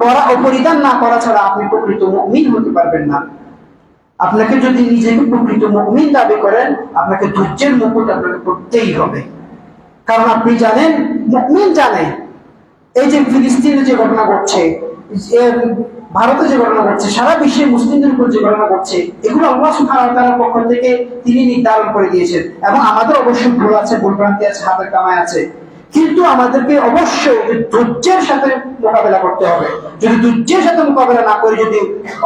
[SPEAKER 1] করা ও পরিধান না করা ছাড়া আপনি প্রকৃত মুমিন হতে পারবেন না। আপনাকে যদি নিজেকে প্রকৃত মুমিন দাবি করেন আপনাকে ধৈর্যের মুকুট আপনাকে পড়তেই হবে। কারণ আপনি জানেন, মুমিন জানে এই যে ফিলিস্তিনে যে ঘটনা ঘটছে, ভারতে যে ঘটনা ঘটছে, সারা বিশ্বে মুসলিমদের উপর যে ঘটনা ঘটছে, এগুলো আল্লাহ সুবহানাহু ওয়া তাআলার পক্ষ থেকে তিনি নির্ধারণ করে দিয়েছেন। এবং আমাদের অবশ্যই ভুল আছে, ভুলভ্রান্তি আছে, হাতের কামাই আছে, কিন্তু আমাদেরকে অবশ্যই ধৈর্যের সাথে মোকাবেলা করতে হবে। যদি ধৈর্যের সাথে মোকাবেলা না করি, যদি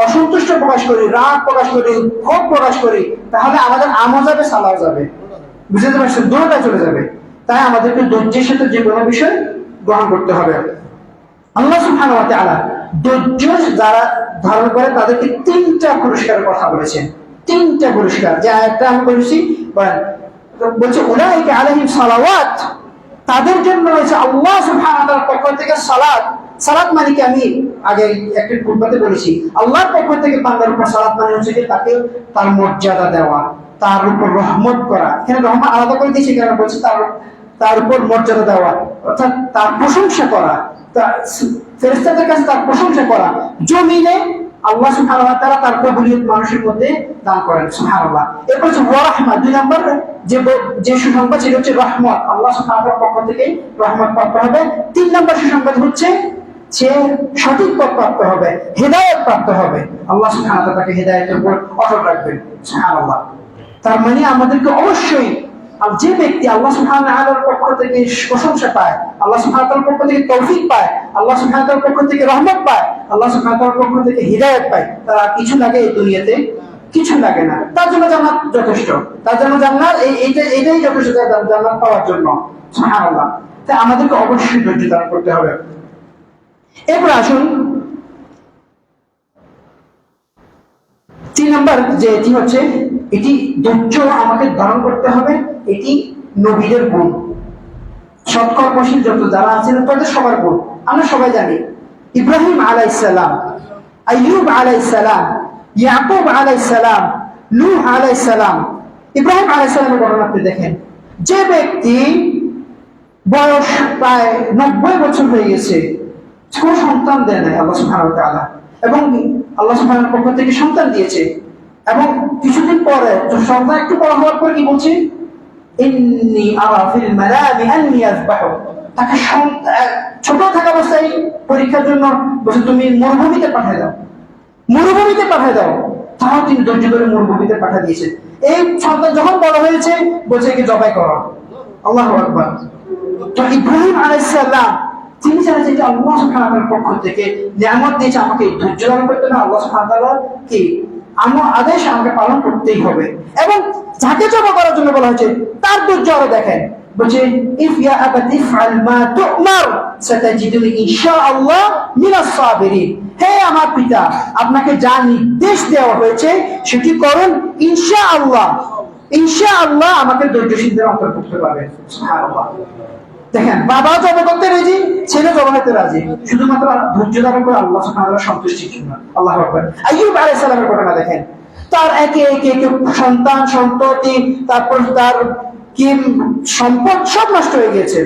[SPEAKER 1] অসন্তুষ্ট প্রকাশ করি, রাগ প্রকাশ করি, ক্ষোভ প্রকাশ করি, তাহলে আমাদের আমও যাবে, সালাও যাবে, বুঝতে পারছেন, দুটোটা চলে যাবে। তাই আমাদেরকে ধৈর্যের সাথে যে কোনো বিষয় গ্রহণ করতে হবে। আল্লাহ সুবহানাহু ওয়া তাআলা ধৈর্য যারা ধারণ করে তাদেরকে 3টা পুরস্কারের কথা বলেছেন। তিনটা পুরস্কার, যে আয়াতটা আমি বলেছি, বলছে উলাইকা আলাইহিম সালাওয়াত, তাদের জন্য রয়েছে আল্লাহ সুবহানাহু ওয়া তাআলার পক্ষ থেকে সালাত। সালাত মানে কি, আমি আগে একটা খুতবাতে বলেছি, আল্লাহর পক্ষ থেকে বান্দার উপর সালাত মানে হচ্ছে যে তাকে তার মর্যাদা দেওয়া, তার উপর রহমত করা। এখানে রহমত আলাদা করে দিয়েছে, কেন বলছে তার উপর মর্যাদা দেওয়া, অর্থাৎ তার প্রশংসা করা, ফেরেশতাদের কাছে তার প্রশংসা করা। জমিনে আল্লাহ সুবহানাহু ওয়া তাআলা তার কবুলিয়ত মানুষের মধ্যে দান করেন, সুবহানাল্লাহ। এরপর হচ্ছে ওয়া রাহমাত, দুই নম্বর যে সুসংবাদ সেটা হচ্ছে রহমত, আল্লাহ সুবহানাহু ওয়া তাআলার পক্ষ থেকে রহমত প্রাপ্ত হবে। তিন নম্বর সুসংবাদ হচ্ছে সে সঠিক পথ প্রাপ্ত হবে, হেদায়েত প্রাপ্ত হবে, আল্লাহ সুবহানাহু ওয়া তাআলা তাকে হেদায়েতের উপর অটল রাখবেন, সুবহানাল্লাহ। তার মানে আমাদেরকে অবশ্যই, আর যে ব্যক্তি আল্লাহ সুবহানাহু ওয়া তাআলার পক্ষ থেকে প্রশংসা পায়, আল্লাহ সুবহানাহু ওয়া তাআলার পক্ষ থেকে তৌফিক পায়, আল্লাহ সুবহানাহু ওয়া তাআলার পক্ষ থেকে রহমত পায়, আল্লাহ সুবহানাহু ওয়া তাআলার পক্ষ থেকে হিদায়াত পায়, তার আর কিছু লাগে এই দুনিয়াতে? কিছু লাগে না। তার জন্য জান্নাত যথেষ্ট, তার জন্য জান্নাত এইটাই যথেষ্ট জান্নাত পাওয়ার জন্য, সুবহানাল্লাহ। তাই আমাদেরকে অবশ্যই ধৈর্য ধারণ করতে হবে। এরপর আসুন 3 নম্বর যে এটি হচ্ছে, এটি ধৈর্য আমাকে ধারণ করতে হবে, এটি নবীদের গুণ। সৎকর্মশীল যত যারা আছেন তাদের সবার গুণ আমরা সবাই জানি। ইব্রাহিম আলাইহিস সালাম, আইয়ুব আলাইহিস সালাম, ইয়াকুব আলাইহিস সালাম, নূহ আলাইহিস সালাম। ইব্রাহিম আলাইহিস সালামের ঘটনা আপনি দেখেন, যে ব্যক্তি বয়স প্রায় 90 বছর হয়ে গেছে, কোন সন্তান দেয় নাই আল্লাহ সুবহানাহু ওয়া তাআলা, এবং আল্লাহ সুবহানাহু ওয়া তাআলার পক্ষ থেকে সন্তান দিয়েছে। এবং কিছুদিন পরে সন্তান একটু বড় হওয়ার পর কি বলছে, ইন্নী আরা ফিল মানামি আন্নী আযবাহু। তাকে ছোট থাকা অবস্থায় পরীক্ষার জন্য বলছে তুমি মরুভূমিতে পাঠিয়ে দাও, মরুভূমিতে পাঠিয়ে দাও। তাও তিনি ধৈর্য ধরে মরুভূমিতে পাঠিয়ে দিয়েছে। এই সন্তান যখন বড় হয়েছে বলছে একে জবাই করো, আল্লাহু আকবার। তো ইব্রাহিম আলাইহিস সালাম তিনি জানেন যে আল্লাহ সুবহানাহু ওয়া তাআলার পক্ষ থেকে নিয়ামত দিয়েছে, আমাকে ধৈর্য ধারণ করতে হবে, আল্লাহ সুবহানাহু ওয়া তাআলা কি আমার আদেশ আমাকে পালন করতেই হবে। এবং যাকে জবাই করার জন্য বলা হয়েছে তার ধৈর্য আরো দেখেন, বলছে ইফ ইয়া আবাতি ইফআল মা তু'মার সাতাজিদুনি ইনশাআল্লাহ মিনাস সাবিরিন। হে আমার পিতা, আপনাকে যা নির্দেশ দেওয়া হয়েছে সেটি করুন, ইনশাআল্লাহ, ইনশাআল্লাহ আমাকে ধৈর্যশীলদের অন্তর্ভুক্ত পাবেন, সুবহানাল্লাহ। দেখেন, বাবা জবাই করতে রাজি, ছেলে জবাই করতে রাজি, শুধুমাত্র ধৈর্য ধারণ করে আল্লাহ সুবহানাহু ওয়া তাআলার সন্তুষ্টির জন্য। আল্লাহু আকবার। আইয়ুব আলাইহিস সালামের ঘটনা দেখেন, তার একে একে সন্তান সন্ততি, তারপর তার কি সম্পদ সব নষ্ট হয়ে গেছে,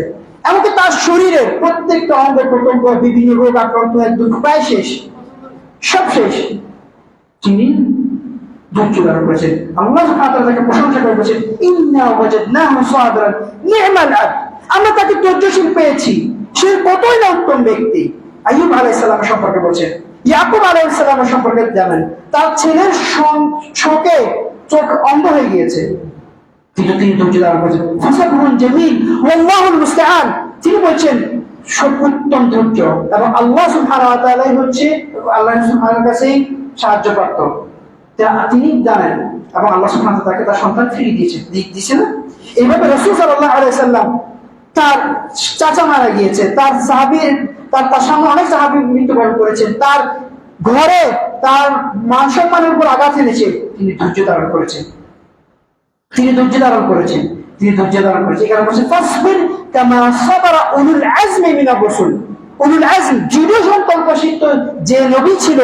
[SPEAKER 1] এমনকি তার শরীরের প্রত্যেকটা অঙ্গ প্রত্যঙ্গ বিভিন্ন রোগ আক্রান্ত, একদম প্রায় শেষ, সব শেষ। তিনি ধৈর্য ধারণ করেছেন, আল্লাহ সুবহানাহু ওয়া তাআলা তাকে প্রশংসা করে বলেছেন ইন্না ওয়াজাদনাহু সাবিরান নি'মাল আবদ। আমরা তাকে ধৈর্যশীল পেয়েছি, সে কতই না উত্তম ব্যক্তি। আইয়ুব আলাইহিস সালাম সম্পর্কে বলছেন, ইয়াকুব আলাইহিস সালামের সম্পর্কে জানেন, তার ছেলের শোকে চোখ অন্ধ হয়ে গিয়েছে, কিন্তু তিনি ধৈর্য ধারণ করেছেন। ফাসাবরুন জামিল ওয়াল্লাহুল মুস্তাআন। তিনি বলছেন উত্তম ধৈর্য, এবং আল্লাহ সুবহানাহু ওয়া তাআলাই হচ্ছে আল্লাহ সুবহানাহু ওয়া তাআলার কাছেই সাহায্যপ্রাপ্ত তিনি জানেন। এবং আল্লাহ সুবহানাহু ওয়া তাআলা তাকে তার সন্তান ফিরিয়ে দিয়েছে না। এইভাবে রাসূল সাল্লাল্লাহু আলাইহি সাল্লাম, তার চাচা মারা গিয়েছে, তার সামনে অনেক সাহাবী মৃত্যুবরণ করেছেন, তার ঘরে তার মান সম্মানের উপর আঘাত এনেছে, তিনি ধৈর্য ধারণ করেছেন, তিনি ধৈর্য ধারণ করেছেন, তিনি ধৈর্য ধারণ করেছেন। এখানে বলছে ফাসবির কামা সাবারা উলুল আজমি মিনার রাসূল। উলুল আজম দৃঢ় সংকল্পশীল যে নবী ছিল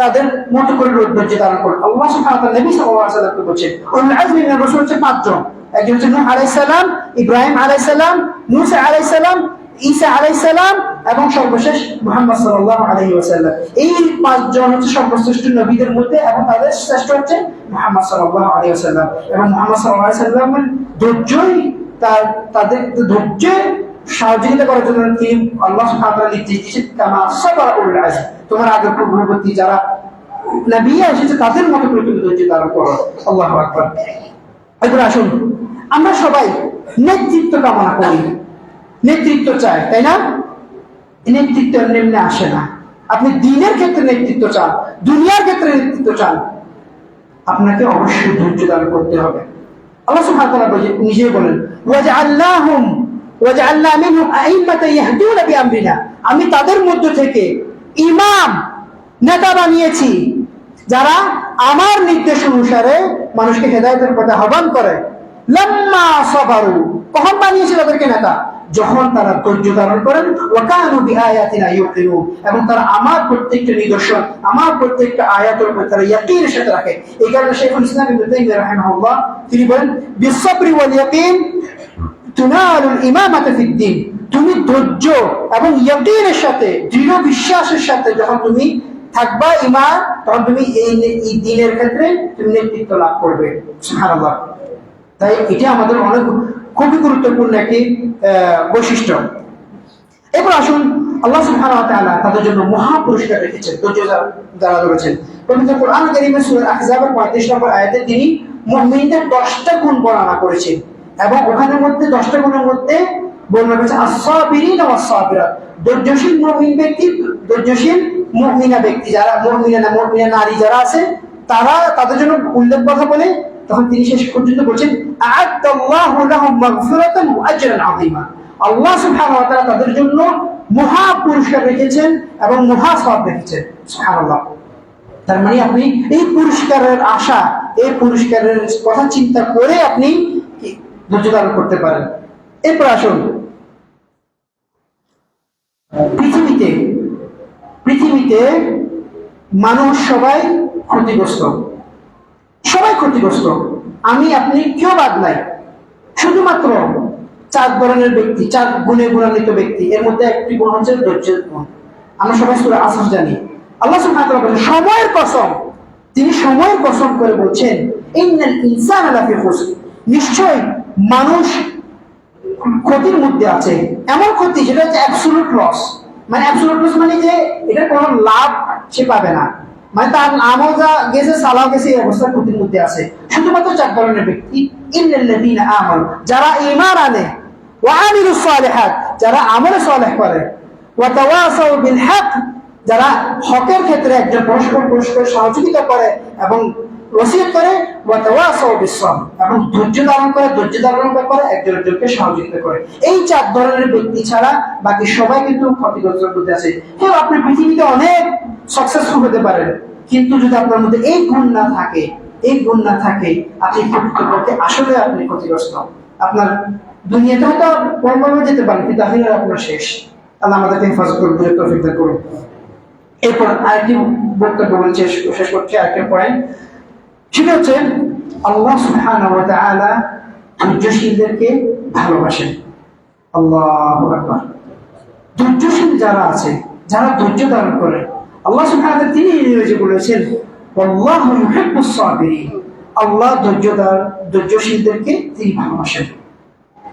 [SPEAKER 1] তাদের মতো করে ধৈর্য ধারণ করুন। আল্লাহ সুবহানাহু ওয়া তাআলা নবী সাল্লাল্লাহু আলাইহি ওয়াসাল্লামকে বলেছেন উলুল আজমি মিনার রাসূল হচ্ছে 5 জন। একজন হচ্ছে নূহ আলাইহিস সালাম, ইব্রাহিম আলাইহিস সালাম, মূসা আলাইহিস সালাম, ঈসা আলাইহিস সালাম, এবং সর্বশেষ মুহাম্মদ সাল্লাল্লাহু আলাইহি ওয়াসাল্লাম। এই 5 জন হচ্ছে সর্বশ্রেষ্ঠ নবীদের মধ্যে, এবং তাদের শ্রেষ্ঠ হচ্ছে মুহাম্মদ সাল্লাল্লাহু আলাইহি ওয়াসাল্লাম। এবং মুহাম্মদ সাল্লাল্লাহু আলাইহি ওয়াসাল্লামের ধৈর্যই তাদের ধৈর্যে সহযোগিতা করার জন্য তিনি আল্লাহ সুবহানাহু ওয়া তাআলা নির্দেশ দিয়েছেন কামা সাবারা উলুল আজম। তোমার আগের পূর্ববর্তী যারা নবী এসেছে তাদের মতো করে তুমি ধৈর্য ধারণ করো। আল্লাহু আকবার। এবার আসুন, আমরা সবাই নেতৃত্ব কামনা করি, নেতৃত্ব চাই, তাই না? নেতৃত্ব এমনি আসে না। আপনি দিনের ক্ষেত্রে নেতৃত্ব চান, দুনিয়ার ক্ষেত্রে নেতৃত্ব চান, আপনাকে অবশ্যই ধৈর্য ধারণ করতে হবে। আল্লাহ সুবহানাহু ওয়া তাআলা নিজেই বলেন ওয়াজআলনা মিনহুম আইম্মাতান ইয়াহদুনা বিআমরিনা। আমি তাদের মধ্য থেকে ইমাম, নেতা বানিয়েছি যারা আমার নির্দেশ অনুসারে মানুষকে হেদায়েতের পথে আহ্বান করে। লাম্মা সাবারু, কখন বানিয়েছিল তাদেরকে নেতা? যখন তারা ধৈর্য ধারণ করেন, ওয়া কানু বিআয়াতিনা ইউকিনুন, এবং তারা আমার প্রত্যেকটা নিদর্শন, আমার প্রত্যেকটা আয়াতের উপর তারা ইয়াকিনের সাথে রাখে। এই কারণে শাইখুল ইসলাম ইবনে তাইমিয়া রাহিমাহুল্লাহ তিনি বলেন, বিসসাবরি ওয়াল ইয়াকিন তুনালুল ইমামাতা ফিদ দ্বীন। তুমি ধৈর্য এবং ইয়াকিনের সাথে, দৃঢ় বিশ্বাসের সাথে যখন তুমি থাকবা ঈমান, তখন তুমি এই দ্বীনের ক্ষেত্রে তুমি নেতৃত্ব লাভ করবে। সুবহানাল্লাহ। তাই এটা আমাদের অনেক খুবই গুরুত্বপূর্ণ একটি বৈশিষ্ট্য। এরপর আসুন, আল্লাহ সুবহানাহু ওয়া তাআলা তাদের জন্য মহা পুরস্কার রেখেছেন ধৈর্য যারা ধরেছেন। পবিত্র কোরআন কারীমে সূরা আহজাবের 35 নম্বর আয়াতে তিনি মুমিনদের 10টা গুণ বর্ণনা করেছেন, এবং ওখানের মধ্যে 10টা গুণের মধ্যে বর্ণনা করেছে আস-সাবিরিন ওয়াস সাবিরাত, ধৈর্যশীল মুমিন ব্যক্তি, ধৈর্যশীল মুমিনা ব্যক্তি, যারা মুমিনা নারী যারা আছে তারা, তাদের জন্য উল্লেখ কথা বলে তখন তিনি শেষ পর্যন্ত বলছেন, আ'আদাল্লাহু লাহুম মাগফিরাতান ওয়া আজরান আযীমা। আল্লাহ সুবহানাহু ওয়া তাআলা তাদের জন্য মহা পুরস্কার রেখেছেন এবং মহা সওয়াব রেখেছেন। সুবহানাল্লাহ। তার মানে আপনি এই পুরস্কারের আশা, এই পুরস্কারের কথা চিন্তা করে আপনি ধৈর্য ধারণ করতে পারেন। এরপর আসুন, পৃথিবীতে মানুষ সবাই ক্ষতিগ্রস্ত, সবাই ক্ষতিগ্রস্ত, আমি আপনি কেউ বাদ নাই। শুধুমাত্র 4 ধরনের ব্যক্তি, 4 গুণে গুণান্বিত ব্যক্তি, এর মধ্যে একটি গুণ হচ্ছে ধৈর্যের গুণ। আমরা সবাই সূরা আসর জানি। আল্লাহ সুবহানাহু ওয়া তাআলা বলেন, সময়ের কসম, তিনি সময়ের কসম করে বলছেন, ইন্নাল ইনসানা লাফি খুসর, নিশ্চয় মানুষ ক্ষতির মধ্যে আছে। এমন ক্ষতি যেটা হচ্ছে অ্যাবসলিউট লস, মানে অ্যাবসলিউট লস মানে যে এটা কোনো লাভ সে পাবে না, মানে তার আমল যা গেছে সালাও গেছে, এই অবস্থা ক্ষতির মধ্যে আছে। শুধুমাত্র 4 ধরনের ব্যক্তি, ইল্লাল্লাযীনা আমানু, যারা ঈমান আনে, ওয়া আমিলুস সালিহাত, যারা আমল সালেহ করে, ওয়া তাওয়াসাউ বিল হক, যারা হকের ক্ষেত্রে একজন পরস্পর সহযোগিতা করে এবং ওসিয়ত করে, ওয়া তাওয়াসাউ বিস সাবর, এবং ধৈর্য ধারণ করে একজন একজনকে সহযোগিতা করে। এই 4 ধরনের ব্যক্তি ছাড়া বাকি সবাই কিন্তু ক্ষতিগ্রস্তের মধ্যে আছে। কেউ আপনি পৃথিবীতে অনেক সাকসেসফুল হতে পারেন, কিন্তু যদি আপনার মধ্যে এই গুণ না থাকে, আপনি প্রকৃতপক্ষে আসলে আপনি ক্ষতিগ্রস্ত। আপনার দুনিয়াতে হয়তো কোনোভাবে যেতে পারেন, কিন্তু আখিরাতে আপনার শেষ। আল্লাহ আমাদেরকে হেফাজত করুন, তৌফিক দান করুন। এরপর আরেকটি বক্তব্য বলছে, শেষ করছি আরেকটা পয়েন্ট, সেটা হচ্ছে আল্লাহ সুবহানাহু ওয়া তাআলা ধৈর্যশীলদেরকে ভালোবাসেন। আল্লাহু আকবার। ধৈর্যশীল যারা আছে, যারা ধৈর্য ধারণ করে, আল্লাহ সুবহানাহু ওয়া তাআলা তিনি নিজে বলেছেন, আল্লাহু ইউহিব্বুস সাবিরিন, আল্লাহ ধৈর্যশীলদেরকে তিনি ভালোবাসেন।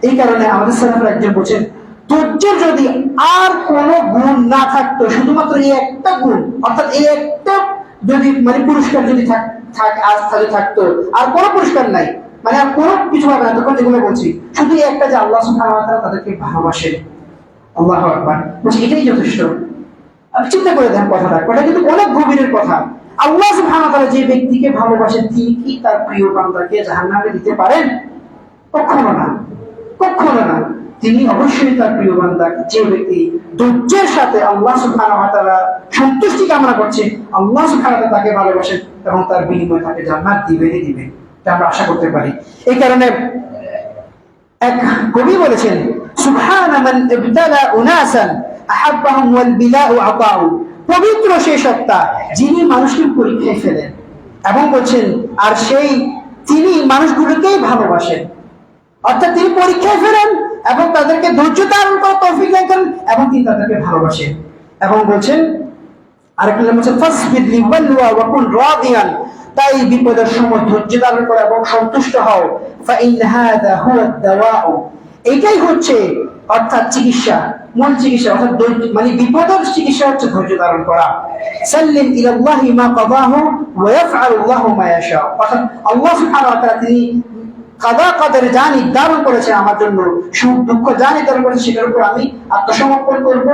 [SPEAKER 1] এই কারণে আমাদের সালাফরা একজন বলেন, ধৈর্যের যদি আর কোনো গুণ না থাকতো, শুধুমাত্র এই একটা গুণ, অর্থাৎ এই একটা যদি মানে পুরস্কার যদি থাকতো, আর কোনো পুরস্কার নাই, মানে আর কোনো কিছু হবে না, তখন যেগুলো বলছি শুধু একটা, যে আল্লাহ সুবহানাহু ওয়া তাআলা তাদেরকে ভালোবাসেন। আল্লাহু আকবার। বলছি এটাই যথেষ্ট। চিন্তা করে দেখেন কথাটা কিন্তু অনেক গভীরের কথা। আল্লাহ সুবহানাহু ওয়া তাআলা যে ব্যক্তিকে ভালোবাসেন, তিনি কি তার প্রিয় বান্দাকে জাহান্নামে দিতে পারেন? কখনো না। তিনি অবশ্যই তার প্রিয় বান্দা, যে ব্যক্তি ধৈর্যের সাথে আল্লাহ সুবহানাহু ওয়া তাআলা সন্তুষ্টি কামনা করছে, আল্লাহ সুবহানাহু ওয়া তাআলা তাকে ভালোবাসেন এবং তার বিনিময়ে তাকে জান্নাত দিবেন, এটা আমরা আশা করতে পারি। এই কারণে এক কবি বলেছেন, সুবহানা মান ইবতালা উনাসান আহাব্বাহুম ওয়াল বিলাউ আতাউ, পবিত্র সেই সত্তা যিনি মানুষকে পরীক্ষায় ফেলেন, এবং বলছেন আর তিনি মানুষগুলোকেই ভালোবাসেন। অর্থাৎ তিনি পরীক্ষায় ফেলেন এবং তাদেরকে ধৈর্য ধারণ করার তৌফিক দান করেন, এবং তিনি তাদেরকে ভালোবাসেন। এবং বলছেন আরেকটা বলছেন, ফাসবির লিওয়াল্লা ওয়া কুন রাদিয়ান, তাই বিপদের সময় ধৈর্য ধারণ করো এবং সন্তুষ্ট হও। ফাইন হাযা হুয়া দাওয়াউ, এটাই হচ্ছে অর্থাৎ চিকিৎসা, মূল চিকিৎসা, অর্থাৎ মানে বিপদের চিকিৎসা হচ্ছে ধৈর্য ধারণ করা। সাল্লিম ইলাল্লাহি মা কাদাহু ওয়া ইয়াফআলুল্লাহু মা ইয়াশা, অর্থাৎ আল্লাহ সুবহানাহু ওয়া তাআলা তিনি কাদা কাদের যা নির্ধারণ করেছে আমার জন্য, সুখ দুঃখ যা নির্ধারণ করেছে, সেটার উপর আমি আত্মসমর্পণ করব,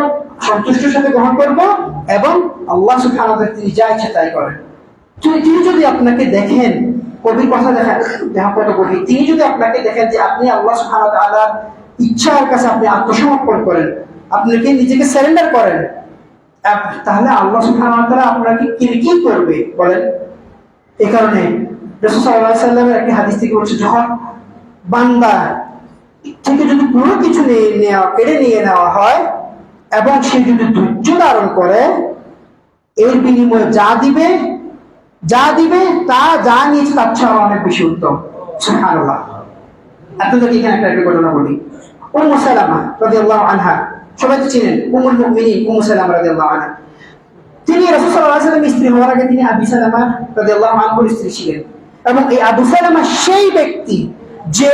[SPEAKER 1] সন্তুষ্টির সাথে গ্রহণ করব, এবং আল্লাহ সুবহানাহু ওয়া তাআলা তিনি যা ইচ্ছা তাই করেন। তিনি যদি আপনাকে দেখেন, কবির কথা দেখেন, কত কবি, তিনি যদি আপনাকে দেখেন যে আপনি আল্লাহ সুবহানাহু ওয়া তাআলার ইচ্ছার কাছে আপনি আত্মসমর্পণ করেন, আপনাকে নিজেকে সারেন্ডার করেন, তাহলে আল্লাহ সুবহানাহু ওয়া তাআলা আপনাকে কি করবে বলেন? এই কারণে রাসূল সাল্লাল্লাহু আলাইহি ওয়াসাল্লামের একটি হাদিস থেকে বলছে, যখন বান্দা থেকে যদি কোনো কিছু কেড়ে নিয়ে নেওয়া হয় এবং সে যদি ধৈর্য ধারণ করে, এর বিনিময়ে যা দিবে তা যা নিয়েছে তার চেয়ে অনেক বেশি উত্তম। সুবহানাল্লাহ। আপনাদেরকে এখানে একটা ঘটনা বলি। উম্মু সালামা রাদিয়াল্লাহু আনহা, সবাই তো চিনেন, উম্মুল মুমিনিন উম্মু সালামা রাদিয়াল্লাহু আনহা। তিনি রাসূল সাল্লাল্লাহু আলাইহি ওয়াসাল্লামের স্ত্রী হওয়ার আগে তিনি আবু সালামা রাদিয়াল্লাহু আনহুর স্ত্রী ছিলেন। এবং এই আবু সালামা সেই ব্যক্তি যে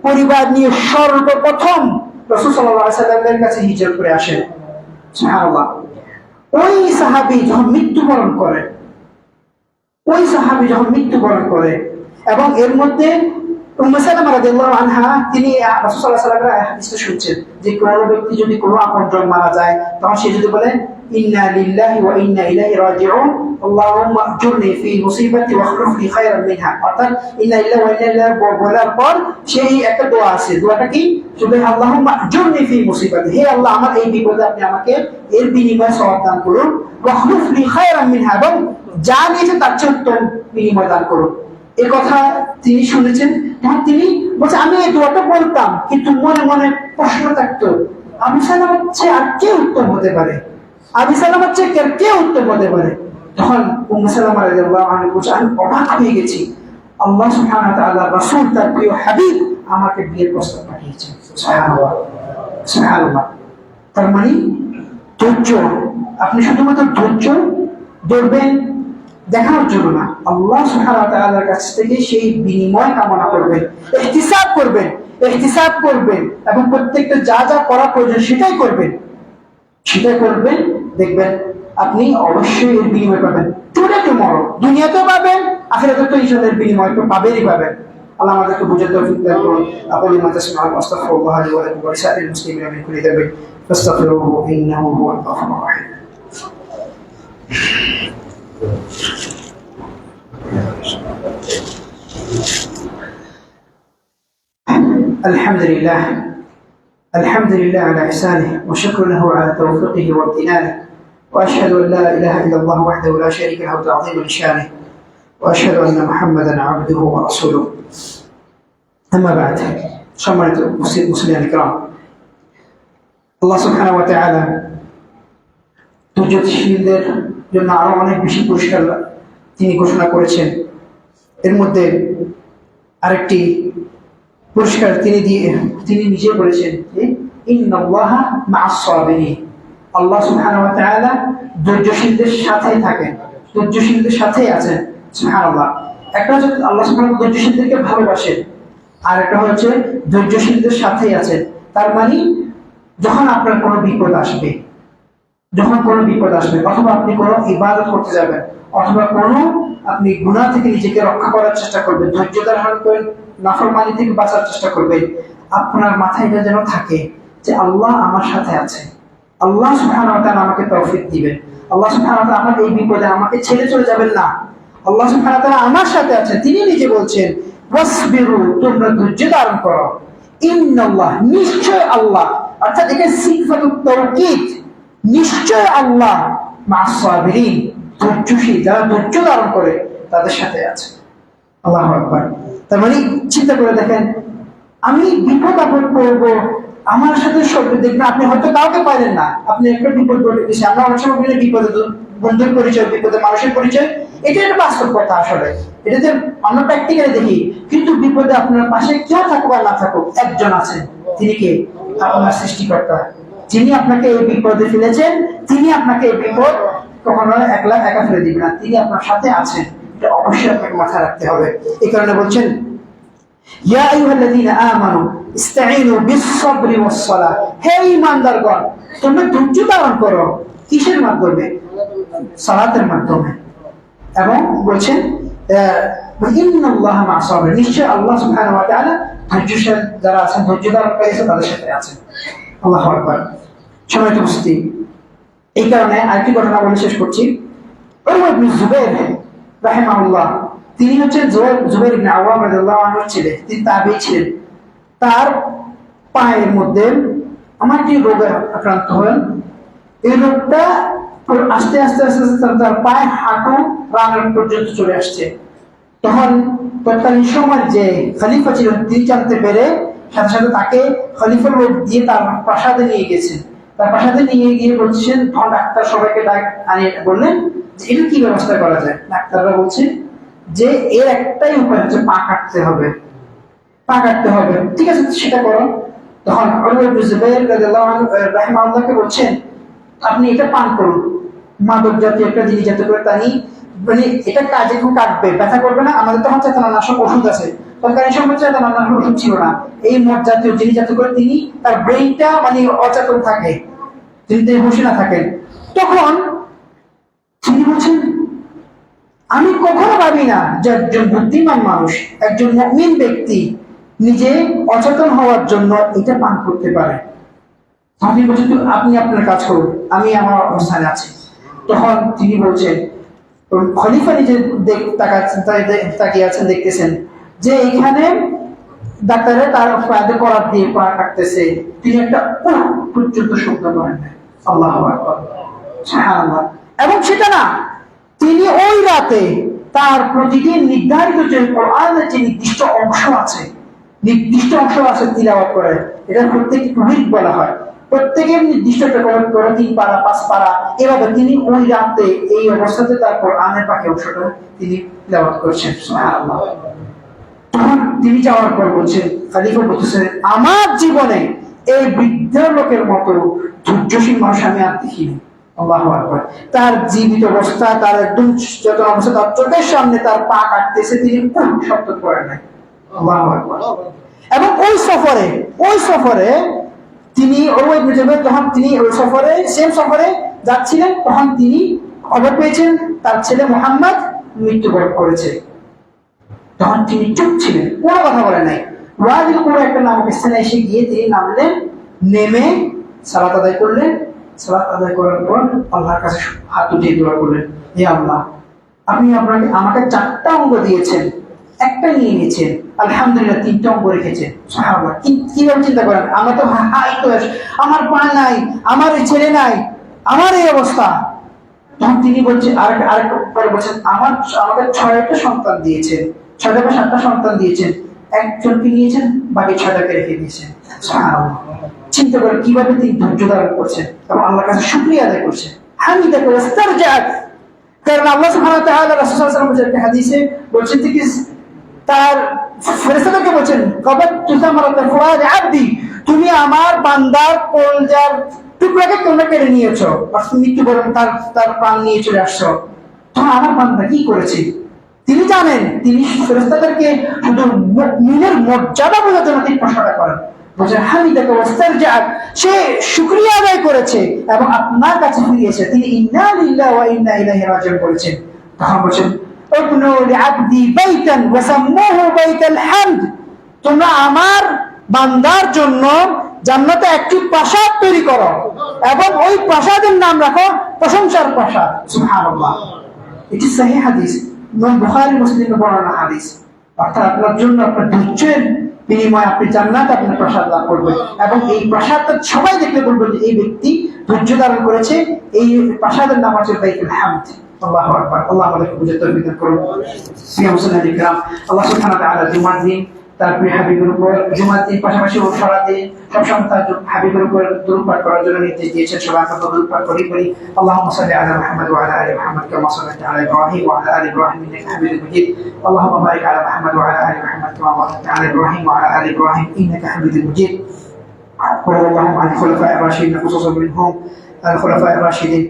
[SPEAKER 1] পরিবার নিয়ে সর্বপ্রথম রাসূল সাল্লাল্লাহু আলাইহি ওয়াসাল্লামের কাছে হিজরত করে আসেন। সুবহানাল্লাহ। ওই সাহাবী যখন মৃত্যুবরণ করে এবং এর মধ্যে উম্মু সালামা রাদিয়াল্লাহু আনহা তিনি রাসূল সাল্লাল্লাহু আলাইহি ওয়াসাল্লামের হাদিসটা শুনছেন যে কোনো ব্যক্তি যদি কোনো আপনজন মারা যায় তখন সে যদি বলে ইন্না লিল্লাহি ওয়া ইন্না ইলাইহি রাজিউন আল্লাহুম্মা আজুরনি ফি মুসিবাতি ওয়া আখলুফ লি খায়রান মিনহা। অর্থাৎ ইন্না লিল্লাহি ওয়া ইন্না ইলাইহি বলার পর সেই একটা দোয়া আছে। দোয়াটা কি? শুধু আল্লাহুম্মা আজুরনি ফি মুসিবাতি, হে আল্লাহ আমার এই বিপদে আপনি আমাকে এর বিনিময়ে সওয়াব দান করুন, ওয়া আখলুফ লি খায়রান মিনহা, এবং যা নিয়েছে তার চেয়ে উত্তম বিনিময় দান করুন। এই কথা তিনি শুনেছেন। তখন তিনি বলছে আমি এই দোয়াটা বলতাম, কিন্তু মনে মনে প্রশ্ন থাকতো আবু সালামার চেয়ে আর কে উত্তম হতে পারে, আবু সালামার চেয়ে কে উত্তম হতে পারে। তখন উম্মু সালামা রাদিয়াল্লাহু আনহা বলছে আমি অবাক হয়ে গেছি, আল্লাহ সুবহানাহু ওয়া তাআলা রাসূল তার প্রিয় হাবিব আমাকে বিয়ের প্রস্তাব পাঠিয়েছেন। সুবহানাল্লাহ সুবহানাল্লাহ। তার মানে ধৈর্য, আপনি শুধুমাত্র ধৈর্য ধরবেন দেখানোর জন্য না, আল্লাহ সুবহানাহু ওয়া তাআলার কাছ থেকে সেই বিনিময় কামনা করবেন, ইহতিসাব করবেন এবং প্রত্যেকটা যা যা করা প্রয়োজন সেটাই করবেন, দেখবেন আপনি অবশ্যই এর বিনিময় পাবেন। টুডে টুমরো, দুনিয়াতেও পাবেন, আখিরাতেও তো ইনশাআল্লাহ এর বিনিময় তো পাবেনই। আল্লাহ আমাদেরকে বুঝার তৌফিক দান করুন। আকুলু মা তাসমাউন ওয়া আস্তাগফিরুল্লাহ লি ওয়া লাকুম ওয়া লিসাইরিল মুসলিমিনা মিন কুল্লি যানবিন ফাস্তাগফিরুহু ইন্নাহু হুয়াল গফুরুর রাহিম। الحمد لله على إحسانه وشكر له على توفيقه وامتنانه، وأشهد أن لا إله إلا الله وحده لا شريك له تعظيما لشانه، وأشهد أن محمدا عبده ورسوله। أما بعد، সম্মানিত মুসলিম الكرام, আল্লাহ সুবহানাহু ওয়া তাআলা ধৈর্যশীলদের জন্য আরো অনেক বেশি পুরস্কার তিনি ঘোষণা করেছেন। এর মধ্যে আরেকটি পুরস্কার তিনি নিজে বলেছেন যে ইন্নাল্লাহা মা'আস সাবিরিন, আল্লাহ সুবহানাহু ওয়া তাআলা ধৈর্যশীলদের সাথেই থাকেন, ধৈর্যশীলদের সাথেই আছেন। সুবহানাল্লাহ। একটা হচ্ছে আল্লাহ সুবহানাহু ওয়া তাআলা ধৈর্যশীলদেরকে ভালোবাসেন, আর একটা হচ্ছে ধৈর্যশীলদের সাথেই আছেন। তার মানে যখন আপনার কোনো বিপদ আসবে অথবা আপনি কোনো ইবাদত করতে যাবেন অথবা কোনো আপনি গুনাহ থেকে নিজেকে রক্ষা করার চেষ্টা করবেন, ধৈর্য ধারণ করেন, নাফরমানি থেকে বাঁচার চেষ্টা করবেন, আপনার মাথায় এটা যেন থাকে যে আল্লাহ আমার সাথে আছে, আল্লাহ সুবহানাহু ওয়া তাআলা আমাকে তৌফিক দিবেন, আল্লাহ সুবহানাহু ওয়া তাআলা আমার এই বিপদে আমাকে ছেড়ে চলে যাবেন না, আল্লাহ সুবহানাহু ওয়া তাআলা আমার সাথে আছেন। তিনি নিজে বলছেন ওয়াসবিরু, তোমরা ধৈর্য ধারণ করো, ইন্নাল্লাহ, নিশ্চয় আল্লাহ, অর্থাৎ এটা সিফাতুত তাওকীদ, নিশ্চয় আল্লাহ মা'আস সাবিরিন, ধৈর্যশীল যারা ধৈর্য ধারণ করে তাদের সাথে আছে। আল্লাহু আকবার। তার মানে চিন্তা করে দেখেন, আমি বিপদ আপদ করব, আমার সাথে সব দেখবেন, আপনি হয়তো কাউকে পাইলেন না, আপনি একটা বিপদ ঘটে গেছে, আমরা অনেক সময় বলি বিপদে বন্ধুর পরিচয়, বিপদে মানুষের পরিচয়, এটা একটা বাস্তব কথা। আসলে এটাতে আমরা প্র্যাকটিক্যালি দেখি, কিন্তু বিপদে আপনার পাশে কেউ থাকুক আর না থাকুক, একজন আছেন, তিনি কে? আপনার সৃষ্টিকর্তা, যিনি আপনাকে এই বিপদে ফেলেছেন, তিনি আপনাকে এই বিপদ কখনো একা ফেলে দিবেন না, তিনি আপনার সাথে আছেন। এটা অবশ্যই আপনাকে মাথায় রাখতে হবে। এই কারণে বলছেন ইয়া আইয়ুহাল্লাযীনা আমানু ইসতাঈনু বিস-সাবরি ওয়াস-সালাহ, হে ঈমানদারগণ তোমরা ধৈর্য ধারণ করো, কিসের মাধ্যমে? সালাতের মাধ্যমে। এবং বলছেন ইন্নাল্লাহা মা'আস সাবিরিন, নিশ্চয় আল্লাহ সুবহানাহু ওয়া তাআলা ধৈর্যশীল যারা আছেন, ধৈর্য ধারণকারী তাদের সাথে আছেন। আল্লাহু আকবার। সম্মানিত উপস্থিতি, এই কারণে আরেকটি ঘটনা বলে শেষ করছি। উরওয়া ইবনে যুবাইর রাহিমাহুল্লাহ, তিনি হচ্ছে যুবাইর ইবনে আওয়াম রাদিয়াল্লাহু আনহুর ছেলে, তিনি তাবেঈ ছিলেন। তার পায়ের মধ্যে একটি রোগে আক্রান্ত হলেন। এই রোগটা আস্তে আস্তে তার পায়ে হাঁটু রানের পর্যন্ত চলে আসছে। তখন তৎকালীন সময় যে খলিফা ছিল তিনি জানতে পেরে সাথে সাথে তাকে খলিফার লোক দিয়ে তার প্রাসাদে নিয়ে গেছেন। তার প্রাসাদে নিয়ে গিয়ে বলছেন, তখন ডাক্তার সবাইকে আনিয়ে বললেন যে এটা কি ব্যবস্থা করা যায়। ডাক্তাররা বলছে যে এর একটাই উপায় হচ্ছে পা কাটতে হবে, পা কাটতে হবে। ঠিক আছে, সেটা করো। তখন উরওয়া ইবনে জুবাইর রাদিয়াল্লাহু আনহু রাহিমাহুল্লাহকে বলছেন আপনি এটা পান করুন, মাদক জাতীয় একটা জিনিস, যাতে করে তানি মানে এটা কাজে খুব কাটবে, ব্যথা করবে না। আমাদের তখন চেতনানাশক ওষুধ আছে, তৎকালীন সময় চেতনানাশক ওষুধ ছিল না। এই মদ জাতীয় জিনিস যাতে করে তিনি তার ব্রেইনটা মানে অচেতন থাকে, তিনি হুঁশে না থাকেন। তখন তিনি বলছেন আমি কখনো ভাবি না যে একজন বুদ্ধিমান মানুষ, একজন মুমিন ব্যক্তি নিজে অচেতন হওয়ার জন্য এটা পান করতে পারে। আপনি বলছেন আপনি আপনার কাজ করুন, আমি আমার অবস্থানে আছি। তখন তিনি বলছেন, খলিফা নিজে তাকিয়ে আছেন, দেখতেছেন যে এখানে ডাক্তারে তার ফায়দে করার দিয়ে পা কাটতেছে, তিনি একটা পর্যন্ত শব্দ করেন আল্লাহু আকবার, সুবহানাল্লাহ। এবং সেটা না, তিনি ওই রাতে তার প্রতিদিন নির্ধারিত যে কোরআনের যে নির্দিষ্ট অংশ আছে, তিলাওয়াত করে, এটা প্রত্যেকটি টুহিদ বলা হয়। প্রত্যেকের নির্দিষ্ট একটা করে 3 পারা 5 পারা, এভাবে তিনি ওই রাতে এই অবস্থাতে তার কোরআনের বাকি অংশটা তিনি তিলাওয়াত করছেন, সুবহানাল্লাহ। তখন তিনি যাওয়ার পর বলছেন, খলিফা বলতেছেন আমার জীবনে এই বৃদ্ধ লোকের মতো ধৈর্যশীল মানুষ আমি আর দেখিনি। আল্লাহু আকবার। তার জীবিত অবস্থা, তার একদম চেতন অবস্থা, তার চোখের সামনে তার পা কাটতেছে, তিনি কোন শব্দ করেন নাই। আল্লাহু আকবার। এবং ওই সফরে তিনি যখন তিনি ওই সফরে সেম সফরে যাচ্ছিলেন, তখন তিনি খবর পেয়েছেন তার ছেলে মুহাম্মদ মৃত্যুবরণ করেছে। তখন তিনি চুপ ছিলেন, কোনো কথা বলে নাই। ওয়াদিল কুরা একটা নামক স্থানে এসে গিয়ে তিনি নামলেন, নেমে সালাত আদায় করলেন। সালাত আদায় করার পর আল্লাহর কাছে হাত উঠিয়ে দোয়া করলেন, হে আল্লাহ, আপনি আমাকে 4টা অঙ্গ দিয়েছেন, একটা নিয়ে নিয়েছেন, আলহামদুলিল্লাহ 3টা অঙ্গ রেখেছেন। সুবহানাল্লাহ। কিভাবে চিন্তা করেন, আমরা তো আমার পা নাই, আমার ছেলে নাই, আমার এই অবস্থা। তখন তিনি বলছেন আরেকবার বলছেন, আমাকে 6টা সন্তান দিয়েছেন, 6টা বা 7টা সন্তান দিয়েছেন, একজনকে নিয়েছেন, বাকি 6টাকে রেখে দিয়েছেন। সুবহানাল্লাহ। চিন্তা করেন কিভাবে তিনি ধৈর্য ধারণ করছেন এবং আল্লাহর কাছে শুকরিয়া আদায় করছেন। হামিদাকা ওয়াস্তারজাত। কারণ আল্লাহ সুবহানাহু ওয়া তাআলা রাসূল সাল্লাল্লাহু আলাইহি ওয়াসাল্লাম হাদিসে বলছেন যে তার ফেরেশতাদেরকে বলছেন, কাবাতু সামারাত ফুআদ আবদি, তুমি আমার বান্দার কলজার টুকরাকে তোমরা কেড়ে নিয়েছো, অর্থাৎ মৃত্যুবরণ, তার প্রাণ নিয়ে চলে আসছো। তখন আমার বান্দা কি করেছে তিনি জানেন। তিনি ফেরেশতাদেরকে শুধু মুমিনের মর্যাদা বোঝার জন্য তিনি প্রশংসা করেন। বলছেন হামিদাকা ওয়াস্তারজাত, সে শুকরিয়া আদায় করেছে এবং আপনার কাছে ফিরেছে। তিনি ইন্না লিল্লাহি ওয়া ইন্না ইলাইহি রাজিউন বলেছেন। তখন বলছেন ইবনু লিআবদি বাইতান ওয়া সাম্মুহু বাইতাল হামদ, তোমরা আমার বান্দার জন্য জান্নাতে একটি প্রাসাদ তৈরি করো এবং ওই প্রাসাদের নাম রাখো প্রশংসার প্রাসাদ। সুবহানাল্লাহ। এটি সহিহ হাদিস, ইমাম বুখারী মুসলিমের বর্ণনা হাদিস। অর্থাৎ আপনার জন্য আপনার ধৈর্যের বিনিময়ে আপনি জান্নাত, আপনি প্রাসাদ লাভ করবেন এবং এই প্রাসাদটা সবাই দেখলে বলবেন যে এই ব্যক্তি ধৈর্য ধারণ করেছে। এই প্রাসাদের নাম হচ্ছে বাইতুল হামদ। আল্লাহু আকবার। আল্লাহ আমাদেরকে বুঝতে তৌফিক দান করুন। প্রিয় মুসলিম কিরাম, আল্লাহ সুবহানাহু ওয়া তাআলা জুমার দিন তার প্রিয় হাবিবের উপর, জুমার দিন পাশাপাশি সারা দিন সবসময় তার হাবিবের উপর দুরূদ পাঠ করার জন্য নির্দেশ দিয়েছেন। সবাই আমরা দুরূদ পাঠ করি। আল্লাহুম্মা সাল্লি আলা মুহাম্মাদ ওয়া আলা আলি মুহাম্মাদ কামা সাল্লাইতা আলা ইব্রাহিম ওয়া আলা আলি ইব্রাহিম ইন্নাকা হামিদুম মাজিদ। আল্লাহুম্মা বারিক আলা মুহাম্মাদ ওয়া আলা আলি মুহাম্মাদ কামা বারাকতা আলা ইব্রাহিম ওয়া আলা আলি ইব্রাহিম ইন্নাকা হামিদুম মাজিদ। وارض اللهم عن الخلفاء الراشدين خصوصا منهم الخلفاء الراشدين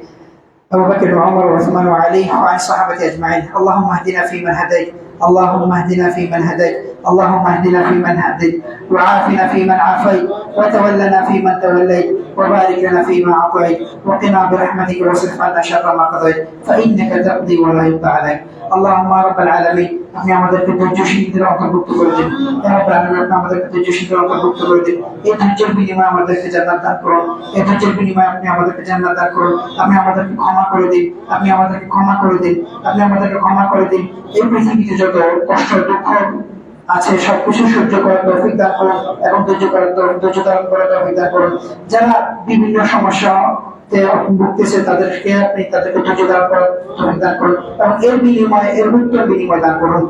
[SPEAKER 1] أبو بكر وعمر وعثمان وعلي وعن الصحابة أجمعين. اللهم اهدنا فيمن هديت، اللهم اهدنا فيمن هديت، اللهم اهدنا فيمن هديت، وعافنا فيمن عافيت، وتولنا فيمن توليت، وبارك لنا فيما أعطيت، وقنا برحمتك واصرف عنا شر ما قضيت، فإنك تقضي ولا يقضى عليك। اللهم رب العالمين، আপনি আমাদেরকে ধৈর্যশীলদের অন্তর্ভুক্ত করে দিন। ইয়া রাব্বুল আলামিন, আপনি আমাদেরকে ধৈর্যশীলদের অন্তর্ভুক্ত করে দিন। এই ধৈর্যের বিনিময়ে আমাদেরকে জান্নাত দান করুন। এই ধৈর্যের বিনিময়ে আপনি আমাদেরকে জান্নাত দান করুন। আপনি আমাদেরকে ক্ষমা করে দিন। আপনি আমাদেরকে ক্ষমা করে দিন। আপনি আমাদেরকে ক্ষমা করে দিন। এই পৃথিবীতে যত কষ্ট দুঃখ আছে সবকিছু সহ্য করার তৌফিক দান করুন এবং ধৈর্য ধারণ করার তৌফিক দান করুন। যারা বিভিন্ন সমস্যা ভুগতেছে তাদেরকে ধৈর্য ধারণ করার তৌফিক দান করুন এবং এর উত্তর বিনিময় দান করুন।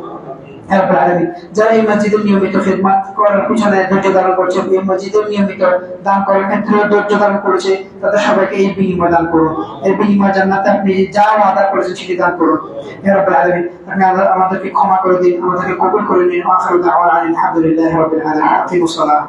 [SPEAKER 1] হে রব্বুল আলামিন, যারা এই মসজিদের নিয়মিত খিদমত করার পিছনে ধৈর্য ধারণ করছে, এই মসজিদের নিয়মিত দান করার ক্ষেত্রে ধৈর্য ধারণ করেছে, তাদের সবাইকে এই বিনিময় দান করুন। এর বিনিময় জান্নাতে আপনি যা ওয়াদা করেছেন সেটি দান করুন। হে রব্বুল আলামিন, আপনি আমাদেরকে ক্ষমা করে দিন, আমাদেরকে কবুল করে নিন। আখিরু দাওয়ানা আলহামদুলিল্লাহি রাব্বিল আলামিন। আকিমুস সালাহ।